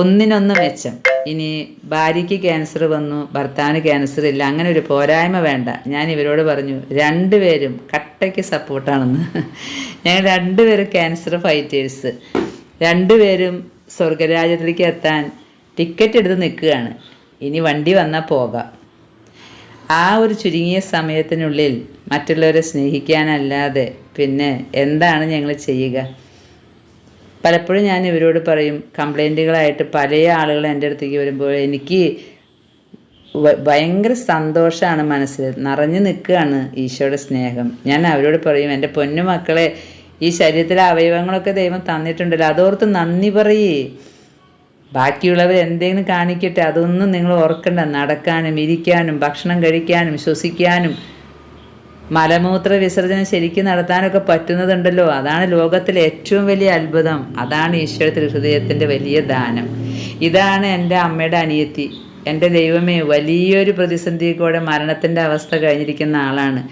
ഒന്നിനൊന്ന് മെച്ചം. ഇനി ഭാര്യയ്ക്ക് ക്യാൻസർ വന്നു, ഭർത്താവിന് ക്യാൻസർ ഇല്ല, അങ്ങനെ ഒരു പോരായ്മ വേണ്ട. ഞാൻ ഇവരോട് പറഞ്ഞു, രണ്ടുപേരും കട്ടയ്ക്ക് സപ്പോർട്ടാണെന്ന്. ഞങ്ങൾ രണ്ടുപേരും ക്യാൻസർ ഫൈറ്റേഴ്സ്, രണ്ടുപേരും സ്വർഗരാജ്യത്തിലേക്ക് എത്താൻ ടിക്കറ്റ് എടുത്ത് നിൽക്കുകയാണ്. ഇനി വണ്ടി വന്നാൽ പോകാം. ആ ഒരു ചുരുങ്ങിയ സമയത്തിനുള്ളിൽ മറ്റുള്ളവരെ സ്നേഹിക്കാനല്ലാതെ പിന്നെ എന്താണ് ഞങ്ങൾ ചെയ്യുക? പലപ്പോഴും ഞാൻ ഇവരോട് പറയും, കംപ്ലൈൻറ്റുകളായിട്ട് പല ആളുകൾ എൻ്റെ അടുത്തേക്ക് വരുമ്പോൾ എനിക്ക് ഭയങ്കര സന്തോഷമാണ്, മനസ്സിൽ നിറഞ്ഞു നിൽക്കുകയാണ് ഈശോയുടെ സ്നേഹം. ഞാൻ അവരോട് പറയും, എൻ്റെ പൊന്നു മക്കളെ, ഈ ശരീരത്തിലെ അവയവങ്ങളൊക്കെ ദൈവം തന്നിട്ടുണ്ടല്ലോ, അതോർത്ത് നന്ദി പറയേ. ബാക്കിയുള്ളവർ എന്തെങ്കിലും കാണിക്കട്ടെ, അതൊന്നും നിങ്ങൾ ഓർക്കണ്ട. നടക്കാനും ഇരിക്കാനും ഭക്ഷണം കഴിക്കാനും ശ്വസിക്കാനും മലമൂത്ര വിസർജനം ശരിക്കും നടത്താനൊക്കെ പറ്റുന്നതുണ്ടല്ലോ, അതാണ് ലോകത്തിലെ ഏറ്റവും വലിയ അത്ഭുതം. അതാണ് ഈശോയുടെ ഹൃദയത്തിൻ്റെ വലിയ ദാനം. ഇതാണ് എൻ്റെ അമ്മയുടെ അനിയത്തി. എൻ്റെ ദൈവമേ, വലിയൊരു പ്രതിസന്ധി കൂടെ മരണത്തിൻ്റെ അവസ്ഥ കഴിഞ്ഞിരിക്കുന്ന ആളാണ്.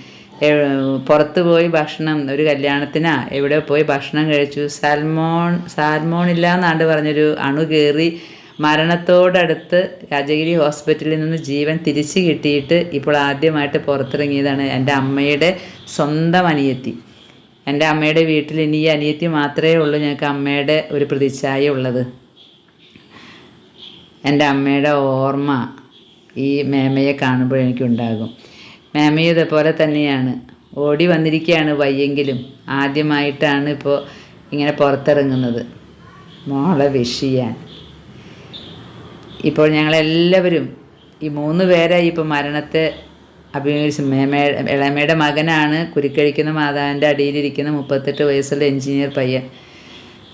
പുറത്ത് പോയി ഭക്ഷണം, ഒരു കല്യാണത്തിനാ എവിടെ പോയി ഭക്ഷണം കഴിച്ചു, സാൽമോണില്ല എന്നാണ്ട് പറഞ്ഞൊരു അണു കയറി മരണത്തോടടുത്ത് രാജഗിരി ഹോസ്പിറ്റലിൽ നിന്ന് ജീവൻ തിരിച്ചു കിട്ടിയിട്ട് ഇപ്പോൾ ആദ്യമായിട്ട് പുറത്തിറങ്ങിയതാണ് എൻ്റെ അമ്മയുടെ സ്വന്തം അനിയത്തി. എൻ്റെ അമ്മയുടെ വീട്ടിൽ ഇനി ഈ അനിയത്തി മാത്രമേ ഉള്ളൂ ഞങ്ങൾക്ക് അമ്മയുടെ ഒരു പ്രതിച്ഛായ ഉള്ളത്. എൻ്റെ അമ്മയുടെ ഓർമ്മ ഈ മേമയെ കാണുമ്പോൾ എനിക്കുണ്ടാകും. മേമയും ഇതേപോലെ തന്നെയാണ്, ഓടി വന്നിരിക്കുകയാണ് വയ്യെങ്കിലും. ആദ്യമായിട്ടാണ് ഇപ്പോൾ ഇങ്ങനെ പുറത്തിറങ്ങുന്നത് മോളെ വിഷ് ചെയ്യാൻ. ഇപ്പോൾ ഞങ്ങളെല്ലാവരും ഈ 3 പേരായി ഇപ്പോൾ മരണത്തെ അഭിമുഖീകരിച്ച്. ഇളമയുടെ മകനാണ് കുരുക്കഴിക്കുന്ന മാതാവിൻ്റെ അടിയിലിരിക്കുന്ന 38 വയസ്സുള്ള എഞ്ചിനീയർ പയ്യൻ.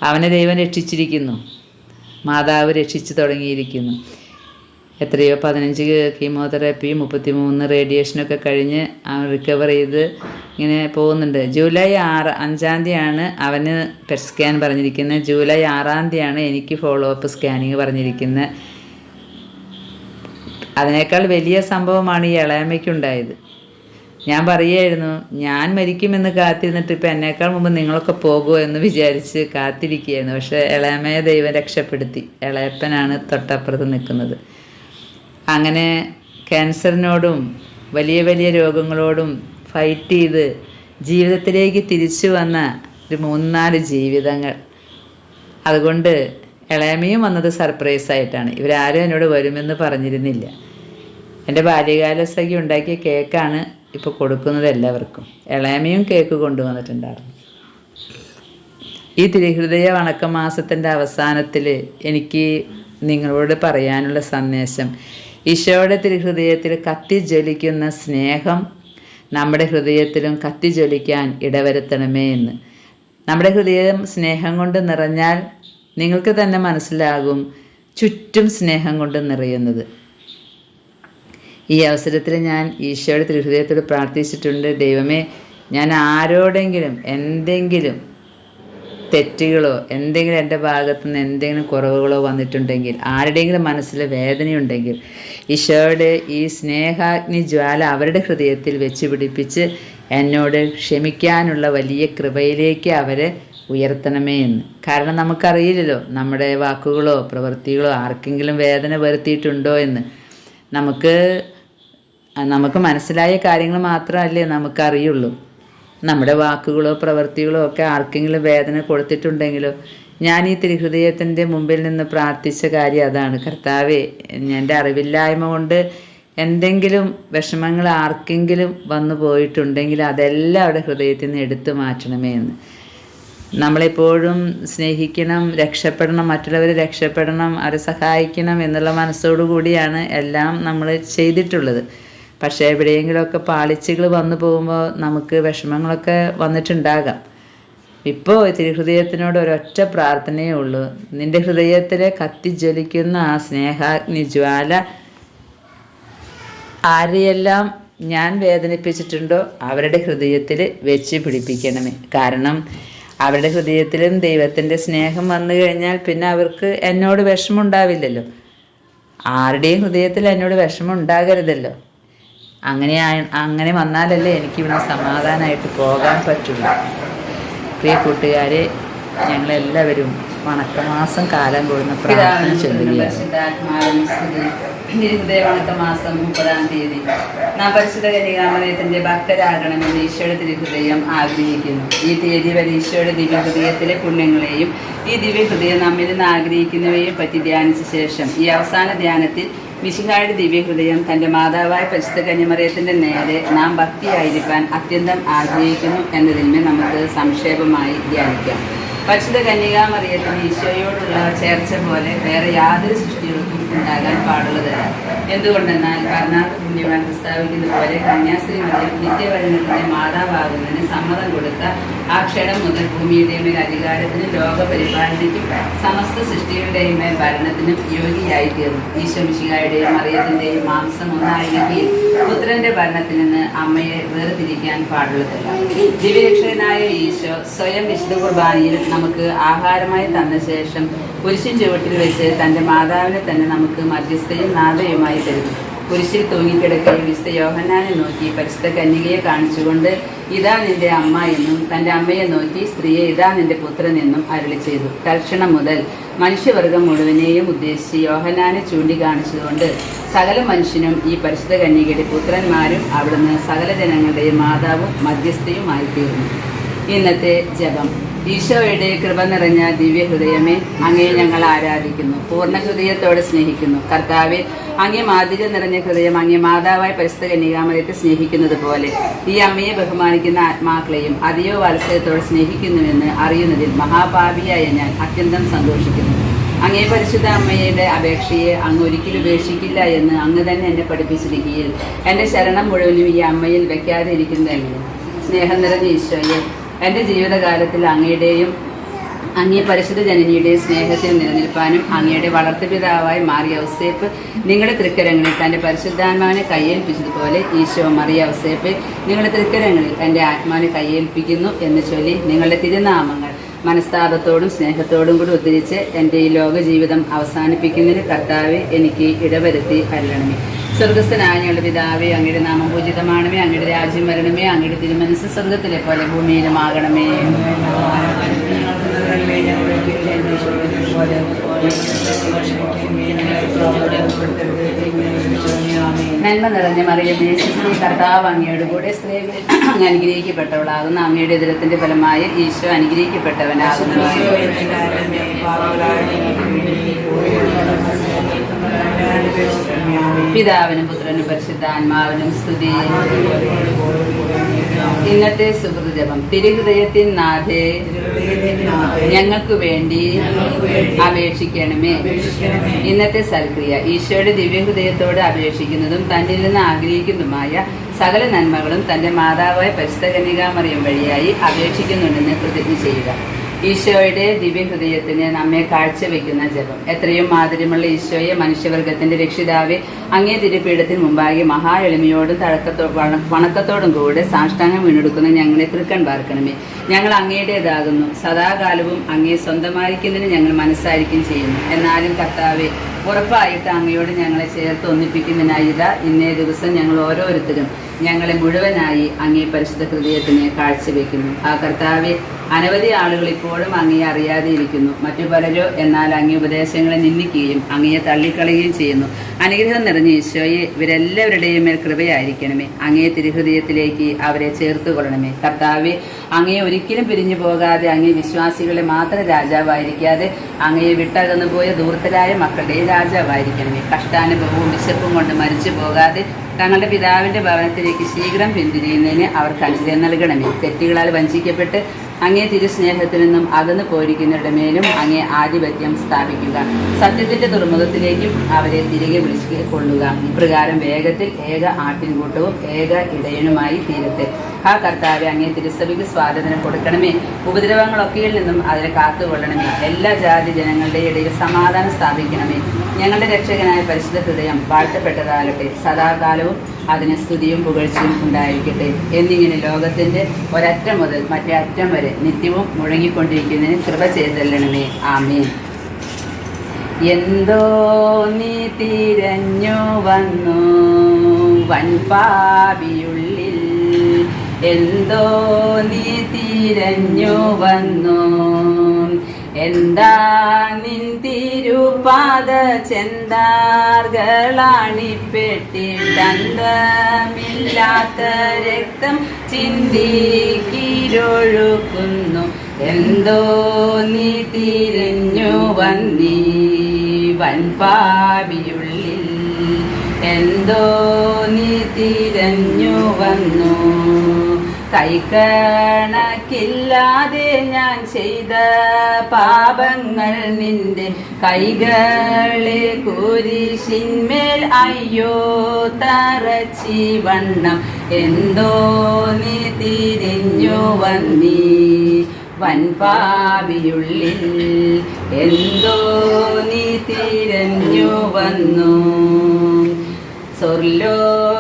അവനെ ദൈവം രക്ഷിച്ചിരിക്കുന്നു, മാതാവ് രക്ഷിച്ചു തുടങ്ങിയിരിക്കുന്നു. എത്രയോ 15 കീമോതെറാപ്പിയും 33 റേഡിയേഷനൊക്കെ കഴിഞ്ഞ് റിക്കവർ ചെയ്ത് ഇങ്ങനെ പോകുന്നുണ്ട്. ജൂലൈ 5-ാം തീയതിയാണ് അവന് പെറ്റ് സ്കാൻ പറഞ്ഞിരിക്കുന്നത്. ജൂലൈ 6-ാം തീയതിയാണ് എനിക്ക് ഫോളോ അപ്പ് സ്കാനിങ് പറഞ്ഞിരിക്കുന്നത്. അതിനേക്കാൾ വലിയ സംഭവമാണ് ഈ ഇളയമ്മയ്ക്കുണ്ടായത്. ഞാൻ പറയുമായിരുന്നു, ഞാൻ മരിക്കുമെന്ന് കാത്തിരുന്നിട്ട് ഇപ്പം എന്നേക്കാൾ മുമ്പ് നിങ്ങളൊക്കെ പോകുമോ എന്ന് വിചാരിച്ച് കാത്തിരിക്കുകയായിരുന്നു. പക്ഷേ ഇളയമ്മയെ ദൈവം രക്ഷപ്പെടുത്തി. ഇളയപ്പനാണ് തൊട്ടപ്പുറത്ത് നിൽക്കുന്നത്. അങ്ങനെ ക്യാൻസറിനോടും വലിയ വലിയ രോഗങ്ങളോടും ഫൈറ്റ് ചെയ്ത് ജീവിതത്തിലേക്ക് തിരിച്ചു വന്ന ഒരു 3-4 ജീവിതങ്ങൾ. അതുകൊണ്ട് ഇളയമയും വന്നത് സർപ്രൈസായിട്ടാണ്. ഇവരാരും എന്നോട് വരുമെന്ന് പറഞ്ഞിരുന്നില്ല. എൻ്റെ ബാല്യകാല സഖി ഉണ്ടാക്കിയ കേക്കാണ് ഇപ്പോൾ കൊടുക്കുന്നത് എല്ലാവർക്കും. ഇളയമയും കേക്ക് കൊണ്ടുവന്നിട്ടുണ്ടായിരുന്നു. ഈ തിരുഹൃദയ വണക്കമാസത്തിൻ്റെ അവസാനത്തിൽ എനിക്ക് നിങ്ങളോട് പറയാനുള്ള സന്ദേശം, ഈശോയുടെ തിരുഹൃദയത്തിൽ കത്തിജ്വലിക്കുന്ന സ്നേഹം നമ്മുടെ ഹൃദയത്തിലും കത്തിജ്വലിക്കാൻ ഇടവരുത്തണമേ എന്ന്. നമ്മുടെ ഹൃദയം സ്നേഹം കൊണ്ട് നിറഞ്ഞാൽ നിങ്ങൾക്ക് തന്നെ മനസ്സിലാകും ചുറ്റും സ്നേഹം കൊണ്ട് നിറയുന്നത്. ഈ അവസരത്തിൽ ഞാൻ ഈശോയുടെ തിരുഹൃദയത്തോട് പ്രാർത്ഥിച്ചിട്ടുണ്ട്, ദൈവമേ, ഞാൻ ആരോടെങ്കിലും എന്തെങ്കിലും തെറ്റുകളോ എന്തെങ്കിലും എൻ്റെ ഭാഗത്തു നിന്ന് എന്തെങ്കിലും കുറവുകളോ വന്നിട്ടുണ്ടെങ്കിൽ, ആരുടെയെങ്കിലും മനസ്സിൽ വേദനയുണ്ടെങ്കിൽ, ഈശോയുടെ ഈ സ്നേഹാഗ്നി ജ്വാല അവരുടെ ഹൃദയത്തിൽ വെച്ച് പിടിപ്പിച്ച് എന്നോട് ക്ഷമിക്കാനുള്ള വലിയ കൃപയിലേക്ക് അവരെ ഉയർത്തണമേ എന്ന്. കാരണം നമുക്കറിയില്ലല്ലോ നമ്മുടെ വാക്കുകളോ പ്രവൃത്തികളോ ആർക്കെങ്കിലും വേദന വരുത്തിയിട്ടുണ്ടോ എന്ന്. നമുക്ക് മനസ്സിലായ കാര്യങ്ങൾ മാത്രമല്ലേ നമുക്കറിയുള്ളൂ. നമ്മുടെ വാക്കുകളോ പ്രവൃത്തികളോ ഒക്കെ ആർക്കെങ്കിലും വേദന കൊടുത്തിട്ടുണ്ടെങ്കിലോ. ഞാൻ ഈ തിരുഹൃദയത്തിൻ്റെ മുമ്പിൽ നിന്ന് പ്രാർത്ഥിച്ച കാര്യം അതാണ്. കർത്താവേ, എൻ്റെ അറിവില്ലായ്മ കൊണ്ട് എന്തെങ്കിലും വിഷമങ്ങൾ ആർക്കെങ്കിലും വന്നു പോയിട്ടുണ്ടെങ്കിൽ അതെല്ലാം അവിടെ ഹൃദയത്തിൽ നിന്ന് എടുത്തു മാറ്റണമേ എന്ന്. നമ്മളെപ്പോഴും സ്നേഹിക്കണം, രക്ഷപ്പെടണം, മറ്റുള്ളവരെ രക്ഷപ്പെടണം, അവരെ സഹായിക്കണം എന്നുള്ള മനസ്സോടു കൂടിയാണ് എല്ലാം നമ്മൾ ചെയ്തിട്ടുള്ളത്. പക്ഷേ എവിടെയെങ്കിലുമൊക്കെ പാളിച്ചകൾ വന്നു പോകുമ്പോൾ നമുക്ക് വിഷമങ്ങളൊക്കെ വന്നിട്ടുണ്ടാകാം. ഇപ്പോൾ തിരുഹൃദയത്തിനോട് ഒരൊറ്റ പ്രാർത്ഥനയേ ഉള്ളൂ, നിൻ്റെ ഹൃദയത്തിലെ കത്തിജ്വലിക്കുന്ന ആ സ്നേഹാഗ്നി ജ്വാല ആരെയെല്ലാം ഞാൻ വേദനിപ്പിച്ചിട്ടുണ്ടോ അവരുടെ ഹൃദയത്തിൽ വെച്ച് പിടിപ്പിക്കണമേ. കാരണം അവരുടെ ഹൃദയത്തിലും ദൈവത്തിൻ്റെ സ്നേഹം വന്നു കഴിഞ്ഞാൽ പിന്നെ അവർക്ക് എന്നോട് വിഷമം ഉണ്ടാവില്ലല്ലോ. ആരുടെയും ഹൃദയത്തിൽ എന്നോട് വിഷമം ഉണ്ടാകരുതല്ലോ. അങ്ങനെ വന്നാലല്ലേ എനിക്കിവിടെ സമാധാനമായിട്ട് പോകാൻ പറ്റുള്ളൂ. പ്രിയ കൂട്ടുകാരെ, ഞങ്ങളെല്ലാവരും വണക്കമാസം കാലം കൂടുന്ന പ്രാർത്ഥന ചൊല്ലുകയാണ്. ഹൃദയ വണക്കമാസം 30-ാം തീയതി നാം പരിശുദ്ധ കന്യകാമറിയത്തിൻ്റെ ഭക്തരാകണമെന്ന് ഈശോയുടെ തിരുഹൃദയം ആഗ്രഹിക്കുന്നു. ഈ തീയതി വരെ ഈശോയുടെ ദിവ്യഹൃദയത്തിലെ പുണ്യങ്ങളെയും ഈ ദിവ്യഹൃദയം നമ്മിൽ നിന്ന് ആഗ്രഹിക്കുന്നവയെയും പറ്റി ധ്യാനിച്ച ശേഷം ഈ അവസാന ധ്യാനത്തിൽ മിശിഹായുടെ ദിവ്യഹൃദയം തൻ്റെ മാതാവായ പരിശുദ്ധ കന്യമറിയത്തിൻ്റെ നേരെ നാം ഭക്തിയായിരിക്കാൻ അത്യന്തം ആഗ്രഹിക്കുന്നു എന്നതിന്മേൽ നമുക്ക് സംക്ഷേപമായി ധ്യാനിക്കാം. പരിശുദ്ധ കന്യകാമറിയത്തിന് ഈശോയോടുള്ള ചേർച്ച പോലെ വേറെ യാതൊരു സൃഷ്ടികൾക്കും ഉണ്ടാകാൻ പാടുള്ളതല്ല. എന്തുകൊണ്ടെന്നാൽ കർണാടക പുണ്യവാൻ പ്രസ്താവിക്കുന്ന പോലെ കന്യാസ്ത്രീ മറിയം നിത്യവചനത്തിന്റെ മാതാവാകുന്നതിന് സമ്മതം കൊടുത്ത ആ ക്ഷണം മുതൽ ഭൂമിയുടെ മേൽ അധികാരത്തിനും ലോകപരിപാലനയ്ക്കും സമസ്ത സൃഷ്ടികളുടെയും മേൽ ഭരണത്തിനും യോഗിയായി തീർന്നു. ഈശോ മിശിഹായുടെയും മറിയത്തിന്റെയും മാംസം ഒന്നായിരിക്കുകയും പുത്രന്റെ ഭരണത്തിൽ നിന്ന് അമ്മയെ വേർതിരിക്കാൻ പാടുള്ളതല്ല. ദിവ്യരക്ഷകനായ ഈശോ സ്വയം വിശുദ്ധ കുർബാനയിൽ നമുക്ക് ആഹാരമായി തന്ന ശേഷം കുരിശിൻ ചുവട്ടിൽ വെച്ച് തൻ്റെ മാതാവിനെ തന്നെ നമുക്ക് മധ്യസ്ഥയും നാഥയുമായി തരുന്നു. കുരിശിൽ തൂങ്ങിക്കിടക്കുകയും വിശുദ്ധ യോഹന്നാനെ നോക്കി പരിശുദ്ധ കന്യകയെ കാണിച്ചുകൊണ്ട് ഇതാ നിന്റെ അമ്മ എന്നും തൻ്റെ അമ്മയെ നോക്കി സ്ത്രീയെ ഇതാ നിന്റെ പുത്രൻ എന്നും അരുളി ചെയ്തു. തൽക്ഷണം മുതൽ മനുഷ്യവർഗം മുഴുവനെയും ഉദ്ദേശിച്ച് യോഹന്നാനെ ചൂണ്ടിക്കാണിച്ചതുകൊണ്ട് സകല മനുഷ്യനും ഈ പരിശുദ്ധ കന്യകയുടെ പുത്രന്മാരും അവിടുന്ന് സകല ജനങ്ങളുടെയും മാതാവും മധ്യസ്ഥയുമായി തീർന്നു. ഇന്നത്തെ ജപം. ഈശോയുടെ കൃപ നിറഞ്ഞ ദിവ്യഹൃദയമേ, അങ്ങയെ ഞങ്ങൾ ആരാധിക്കുന്നു, പൂർണ്ണ ഹൃദയത്തോടെ സ്നേഹിക്കുന്നു. കർത്താവെ, അങ്ങേ മാധുര്യം നിറഞ്ഞ ഹൃദയം അങ്ങേ മാതാവായ പരിശുദ്ധ കന്യകാമറിയത്തെ സ്നേഹിക്കുന്നത് പോലെ ഈ അമ്മയെ ബഹുമാനിക്കുന്ന ആത്മാക്കളെയും അതിയോ വാത്സല്യത്തോടെ സ്നേഹിക്കുന്നുവെന്ന് അറിയുന്നതിൽ മഹാപാപിയായ ഞാൻ അത്യന്തം സന്തോഷിക്കുന്നു. അങ്ങേ പരിശുദ്ധ അമ്മയുടെ അപേക്ഷയെ അങ്ങ് ഒരിക്കലും ഉപേക്ഷിക്കില്ല എന്ന് അങ്ങ് തന്നെ എന്നെ പഠിപ്പിച്ചിരിക്കുകയിൽ എൻ്റെ ശരണം മുഴുവനും ഈ അമ്മയിൽ വെക്കാതെ ഇരിക്കുന്നതെങ്കിലും സ്നേഹം നിറഞ്ഞ ഈശോയെ, എൻ്റെ ജീവിതകാലത്തിൽ അങ്ങയുടെയും അങ്ങേ പരിശുദ്ധ ജനനിയുടെയും സ്നേഹത്തിൽ നിലനിൽപ്പാനും അങ്ങയുടെ വളർത്തുപിതാവായി മാറിയ ഔസേപ്പ് നിങ്ങളുടെ തൃക്കരങ്ങളിൽ തൻ്റെ പരിശുദ്ധാത്മാവിനെ കയ്യേൽപ്പിച്ചതുപോലെ ഈശോ മറിയ ഔസേപ്പ് നിങ്ങളുടെ തൃക്കരങ്ങളിൽ എൻ്റെ ആത്മാവിനെ കയ്യേൽപ്പിക്കുന്നു എന്ന് ചൊല്ലി നിങ്ങളുടെ തിരുനാമങ്ങൾ മനസ്താപത്തോടും സ്നേഹത്തോടും കൂടി ഉദ്ധരിച്ച് എൻ്റെ ഈ ലോക ജീവിതം അവസാനിപ്പിക്കുന്നതിന് കർത്താവെ എനിക്ക് ഇടവരുത്തി അരുളണമേ. സ്വർഗസ്ഥനായ ഞങ്ങളുടെ പിതാവേ, അങ്ങയുടെ നാമം പൂജിതമാണമേ, അങ്ങയുടെ രാജ്യം വരണമേ, അങ്ങയുടെ തിരുമനസ്സ് സ്വർഗത്തിലെ പോലെ ഭൂമിയിലും ആകണമേ. നന്മ നിറഞ്ഞ മറിയമേ, സ്ത്രീ കർത്താവ് അങ്ങയോട് കൂടെ സ്ത്രീകളിൽ അങ്ങ് അനുഗ്രഹിക്കപ്പെട്ടവളാകുന്നു. അങ്ങയുടെ ഉദരത്തിന്റെ ഫലമായി ഈശോ അനുഗ്രഹിക്കപ്പെട്ടവനാകുന്നു. പിതാവിനും പുത്രനും പരിശുദ്ധാത്മാവിനും സ്തുതി. ഇന്നത്തെ സുഹൃത ജപം. തിരുഹൃദയത്തിൻ നാഥേ, ഞങ്ങൾക്ക് വേണ്ടി അപേക്ഷിക്കണമേ. ഇന്നത്തെ സൽക്രിയ. ഈശോയുടെ ദിവ്യഹൃദയത്തോട് അപേക്ഷിക്കുന്നതും തന്നിൽ നിന്ന് ആഗ്രഹിക്കുന്നതുമായ സകല നന്മകളും തൻ്റെ മാതാവായ പരിശുദ്ധ കന്യകാമറിയം വഴിയായി അപേക്ഷിക്കുന്നുണ്ടെന്ന് പ്രതിജ്ഞ ചെയ്യുക. ഈശോയുടെ ദിവ്യഹൃദയത്തിന് നമ്മെ കാഴ്ചവെക്കുന്ന ജപം. എത്രയും മാധുര്യമുള്ള ഈശോയെ, മനുഷ്യവർഗത്തിന്റെ രക്ഷിതാവെ, അങ്ങേ തിരുപീഠത്തിന് മുമ്പാകെ മഹാ എളിമയോടും വണക്കത്തോടും കൂടെ സാഷ്ടാംഗം വീണെടുക്കുന്ന ഞങ്ങളെ തൃക്കൺ പാർക്കണമേ. ഞങ്ങൾ അങ്ങയുടേതാകുന്നു. സദാകാലവും അങ്ങയെ സ്വന്തമായിരിക്കുന്നതിന് ഞങ്ങൾ മനസ്സായിരിക്കും ചെയ്യുന്നു. എന്നാലും കർത്താവെ, ഉറപ്പായിട്ട് അങ്ങയോട് ഞങ്ങളെ ചേർത്ത് ഒന്നിപ്പിക്കുന്നതിനായി ഇതാ ഇന്നേ ദിവസം ഞങ്ങൾ ഓരോരുത്തരും ഞങ്ങളെ മുഴുവനായി അങ്ങേ പരിശുദ്ധ ഹൃദയത്തിന് കാഴ്ചവെക്കുന്നു. ആ കർത്താവെ, അനവധി ആളുകൾ ഇപ്പോഴും അങ്ങയെ അറിയാതെ ഇരിക്കുന്നു. മറ്റു പലരോ എന്നാൽ അങ്ങേ ഉപദേശങ്ങളെ നിന്ദിക്കുകയും അങ്ങയെ തള്ളിക്കളയുകയും ചെയ്യുന്നു. അനുഗ്രഹം നിറഞ്ഞ ഈശോയെ, ഇവരെല്ലാവരുടെയും മേൽ കൃപയായിരിക്കണമേ. അങ്ങേ തിരുഹൃദയത്തിലേക്ക് അവരെ ചേർത്തുകൊള്ളണമേ. കർത്താവെ, അങ്ങയെ ഒരിക്കലും പിരിഞ്ഞു പോകാതെ അങ്ങേ വിശ്വാസികളെ മാത്രം രാജാവായിരിക്കാതെ അങ്ങയെ വിട്ടകന്നു പോയ ദൂർത്തരായ മക്കളുടെ രാജാവായിരിക്കണമേ. കഷ്ടാനുഭവവും വിശപ്പും കൊണ്ട് മരിച്ചു പോകാതെ തങ്ങളുടെ പിതാവിന്റെ ഭവനത്തിലേക്ക് ശീഘ്രം പിന്തിരിയുന്നതിന് അവർക്ക് അനുഗ്രഹം നൽകണമേ. തെറ്റുകളാൽ വഞ്ചിക്കപ്പെട്ട് അങ്ങേ തിരുസ്നേഹത്തിൽ നിന്നും അകന്നു പോയിരിക്കുന്നവരുടെ മേലും അങ്ങേ ആധിപത്യം സ്ഥാപിക്കുക. സത്യത്തിന്റെ തുറമുഖത്തിലേക്കും അവരെ തിരികെ വിളിച്ചു കൊള്ളുക. ഇപ്രകാരം വേഗത്തിൽ ഏക ആട്ടിൻകൂട്ടവും ഏക ഇടയനുമായി തീരട്ടെ. ആ കർത്താവെ, അങ്ങേ തിരുസഭയ്ക്ക് സ്വാതന്ത്ര്യം കൊടുക്കണമേ. ഉപദ്രവങ്ങളൊക്കെയിൽ നിന്നും അതിനെ കാത്തുകൊള്ളണമേ. എല്ലാ ജാതി ജനങ്ങളുടെ ഇടയിൽ സമാധാനം സ്ഥാപിക്കണമേ. ഞങ്ങളുടെ രക്ഷകനായ പരിശുദ്ധ ഹൃദയം വാഴ്ത്തപ്പെട്ടതാകട്ടെ. സദാകാലവും അതിന് സ്തുതിയും പുകഴ്ചയും ഉണ്ടായിരിക്കട്ടെ. എന്നിങ്ങനെ ലോകത്തിന്റെ ഒരറ്റം മുതൽ മറ്റേ അറ്റം വരെ നിത്യവും മുഴങ്ങിക്കൊണ്ടിരിക്കുന്നതിന് കൃപ ചെയ്തല്ലണമേ. ആമേൻ. എന്തോ നീ തിരഞ്ഞു വന്നു വൻപാപിയുള്ളിൽ, എന്തോ നീ തിരഞ്ഞു വന്നു, എന്താ നിൻ തിരുപാദ ചെന്താർകളാണിപ്പെട്ടിട്ടന്തമില്ലാത്ത രക്തം ചിന്തിക്കിരൊഴുക്കുന്നു. എന്തോ നീ തിരിഞ്ഞു വന്നീ വൻപാപിയുള്ളിൽ, എന്തോ നീ തിരഞ്ഞു വന്നു. കൈക്കണക്കില്ലാതെ ഞാൻ ചെയ്ത പാപങ്ങൾ നിന്റെ കൈകളെ കുരിശിന്മേൽ അയ്യോ തറച്ചി വണ്ണം എന്തോ നീ തിരിഞ്ഞു വന്നീ വൻപാവിയുള്ളിൽ എന്തോ നീ തിരഞ്ഞു വന്നു സ്വർലോകമേട്ടിൽ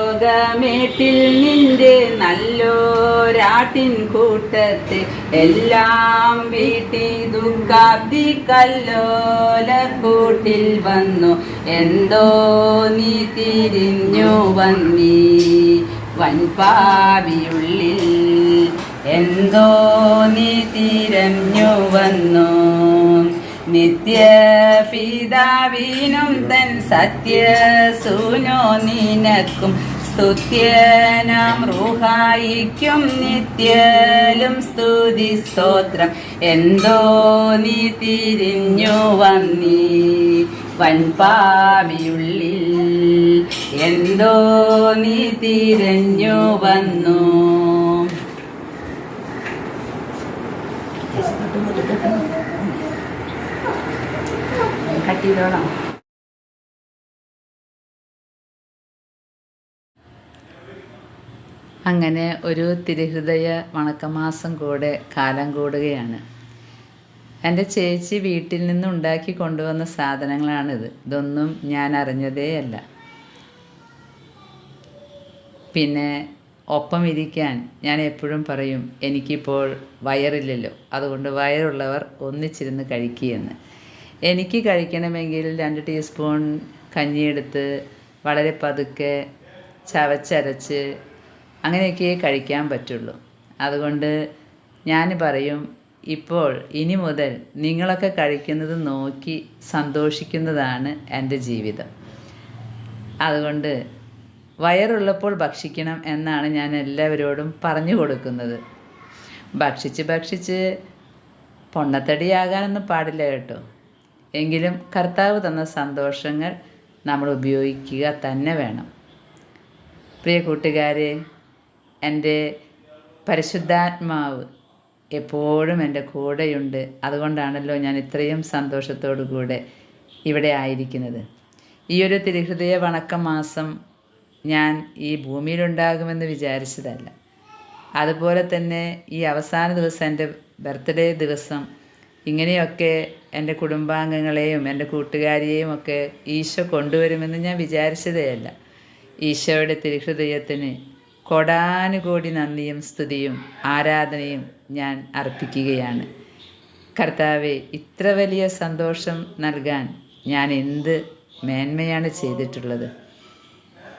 നിന്റെ നല്ലോരാട്ടിൻ കൂട്ടത്തെ എല്ലാം വീട്ടി ദുഃഖാബ്ദി കല്ലോല കൂട്ടിൽ വന്നു എന്തോ നീ തിരിഞ്ഞു വന്നീ വൻപാവിയുള്ളിൽ എന്തോ നീ തിരഞ്ഞു വന്നു നിത്യപിതാവിനും തൻ സത്യസൂനോ നിനക്കും സ്തുത്യനാം റൂഹായിക്കും നിത്യലും സ്തുതി സ്തോത്രം എന്തോ നീ തിരിഞ്ഞു വന്നീ വൻപാവിയുള്ളിൽ എന്തോ നീ തിരഞ്ഞു വന്നു. കട്ടിയിലോളാം. അങ്ങനെ ഒരു തിരുഹൃദയ വണക്കമാസം കൂടെ കാലം കൂടുകയാണ്. എൻ്റെ ചേച്ചി വീട്ടിൽ നിന്ന് ഉണ്ടാക്കി കൊണ്ടുവന്ന സാധനങ്ങളാണിത്. ഇതൊന്നും ഞാൻ അറിഞ്ഞതേയല്ല. പിന്നെ ഒപ്പം ഇരിക്കാൻ ഞാൻ എപ്പോഴും പറയും, എനിക്കിപ്പോൾ വയറില്ലല്ലോ, അതുകൊണ്ട് വയറുള്ളവർ ഒന്നിച്ചിരുന്ന് കഴിക്കുകയെന്ന്. എനിക്ക് കഴിക്കണമെങ്കിൽ 2 ടീസ്പൂൺ കഞ്ഞിയെടുത്ത് വളരെ പതുക്കെ ചവച്ചരച്ച് അങ്ങനെയൊക്കെ കഴിക്കാൻ പറ്റുള്ളൂ. അതുകൊണ്ട് ഞാൻ പറയും, ഇപ്പോൾ ഇനി മുതൽ നിങ്ങളൊക്കെ കഴിക്കുന്നത് നോക്കി സന്തോഷിക്കുന്നതാണ് എൻ്റെ ജീവിതം. അതുകൊണ്ട് വയറുള്ളപ്പോൾ ഭക്ഷിക്കണം എന്നാണ് ഞാൻ എല്ലാവരോടും പറഞ്ഞു കൊടുക്കുന്നത്. ഭക്ഷിച്ച് പൊണ്ണത്തടിയാകാനൊന്നും പാടില്ല കേട്ടോ. എങ്കിലും കർത്താവ് തന്ന സന്തോഷങ്ങൾ നമ്മൾ ഉപയോഗിക്കുക തന്നെ വേണം. പ്രിയ കൂട്ടുകാരെ, എൻ്റെ പരിശുദ്ധാത്മാവ് എപ്പോഴും എൻ്റെ കൂടെയുണ്ട്. അതുകൊണ്ടാണല്ലോ ഞാൻ ഇത്രയും സന്തോഷത്തോടു കൂടെ ഇവിടെ ആയിരിക്കുന്നത്. ഈ ഒരു തിരുഹൃദയ വണക്ക മാസം ഞാൻ ഈ ഭൂമിയിലുണ്ടാകുമെന്ന് വിചാരിച്ചതല്ല. അതുപോലെ തന്നെ ഈ അവസാന ദിവസം, എൻ്റെ ബർത്ത്ഡേ ദിവസം, ഇങ്ങനെയൊക്കെ എൻ്റെ കുടുംബാംഗങ്ങളെയും എൻ്റെ കൂട്ടുകാരിയെയും ഒക്കെ ഈശോ കൊണ്ടുവരുമെന്ന് ഞാൻ വിചാരിച്ചതേയല്ല. ഈശോയുടെ തിരുഹൃദയത്തിന് കോടാനുകോടി നന്ദിയും സ്തുതിയും ആരാധനയും ഞാൻ അർപ്പിക്കുകയാണ്. കർത്താവെ, ഇത്ര വലിയ സന്തോഷം നൽകാൻ ഞാൻ എന്ത് മേന്മയാണ് ചെയ്തിട്ടുള്ളത്.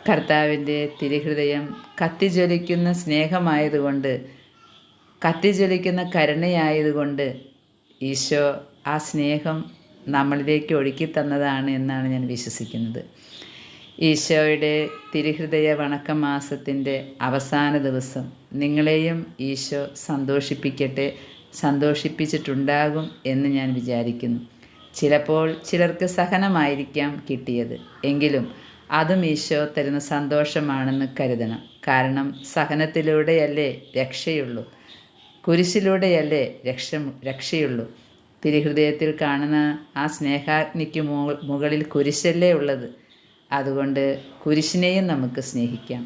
കർത്താവിൻ്റെ തിരുഹൃദയം കത്തിജ്വലിക്കുന്ന സ്നേഹമായതുകൊണ്ട്, കത്തിജ്വലിക്കുന്ന കരുണയായതുകൊണ്ട് ഈശോ ആ സ്നേഹം നമ്മളിലേക്ക് ഒഴുക്കി തന്നതാണ് എന്നാണ് ഞാൻ വിശ്വസിക്കുന്നത്. ഈശോയുടെ തിരുഹൃദയ വണക്ക മാസത്തിൻ്റെ അവസാന ദിവസം നിങ്ങളെയും ഈശോ സന്തോഷിപ്പിക്കട്ടെ, സന്തോഷിപ്പിച്ചിട്ടുണ്ടാകും എന്ന് ഞാൻ വിചാരിക്കുന്നു. ചിലപ്പോൾ ചിലർക്ക് സഹനമായിരിക്കാം കിട്ടിയത്, എങ്കിലും അതും ഈശോ തരുന്ന സന്തോഷമാണെന്ന് കരുതണം. കാരണം സഹനത്തിലൂടെയല്ലേ രക്ഷയുള്ളൂ, കുരിശിലൂടെയല്ലേ രക്ഷയുള്ളൂ. തിരുഹൃദയത്തിൽ കാണുന്ന ആ സ്നേഹാഗ്നിക്ക് മുകളിൽ കുരിശല്ലേ ഉള്ളത്. അതുകൊണ്ട് കുരിശിനെയും നമുക്ക് സ്നേഹിക്കാം.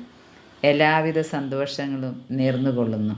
എല്ലാവിധ സന്തോഷങ്ങളും നേർന്നുകൊള്ളുന്നു.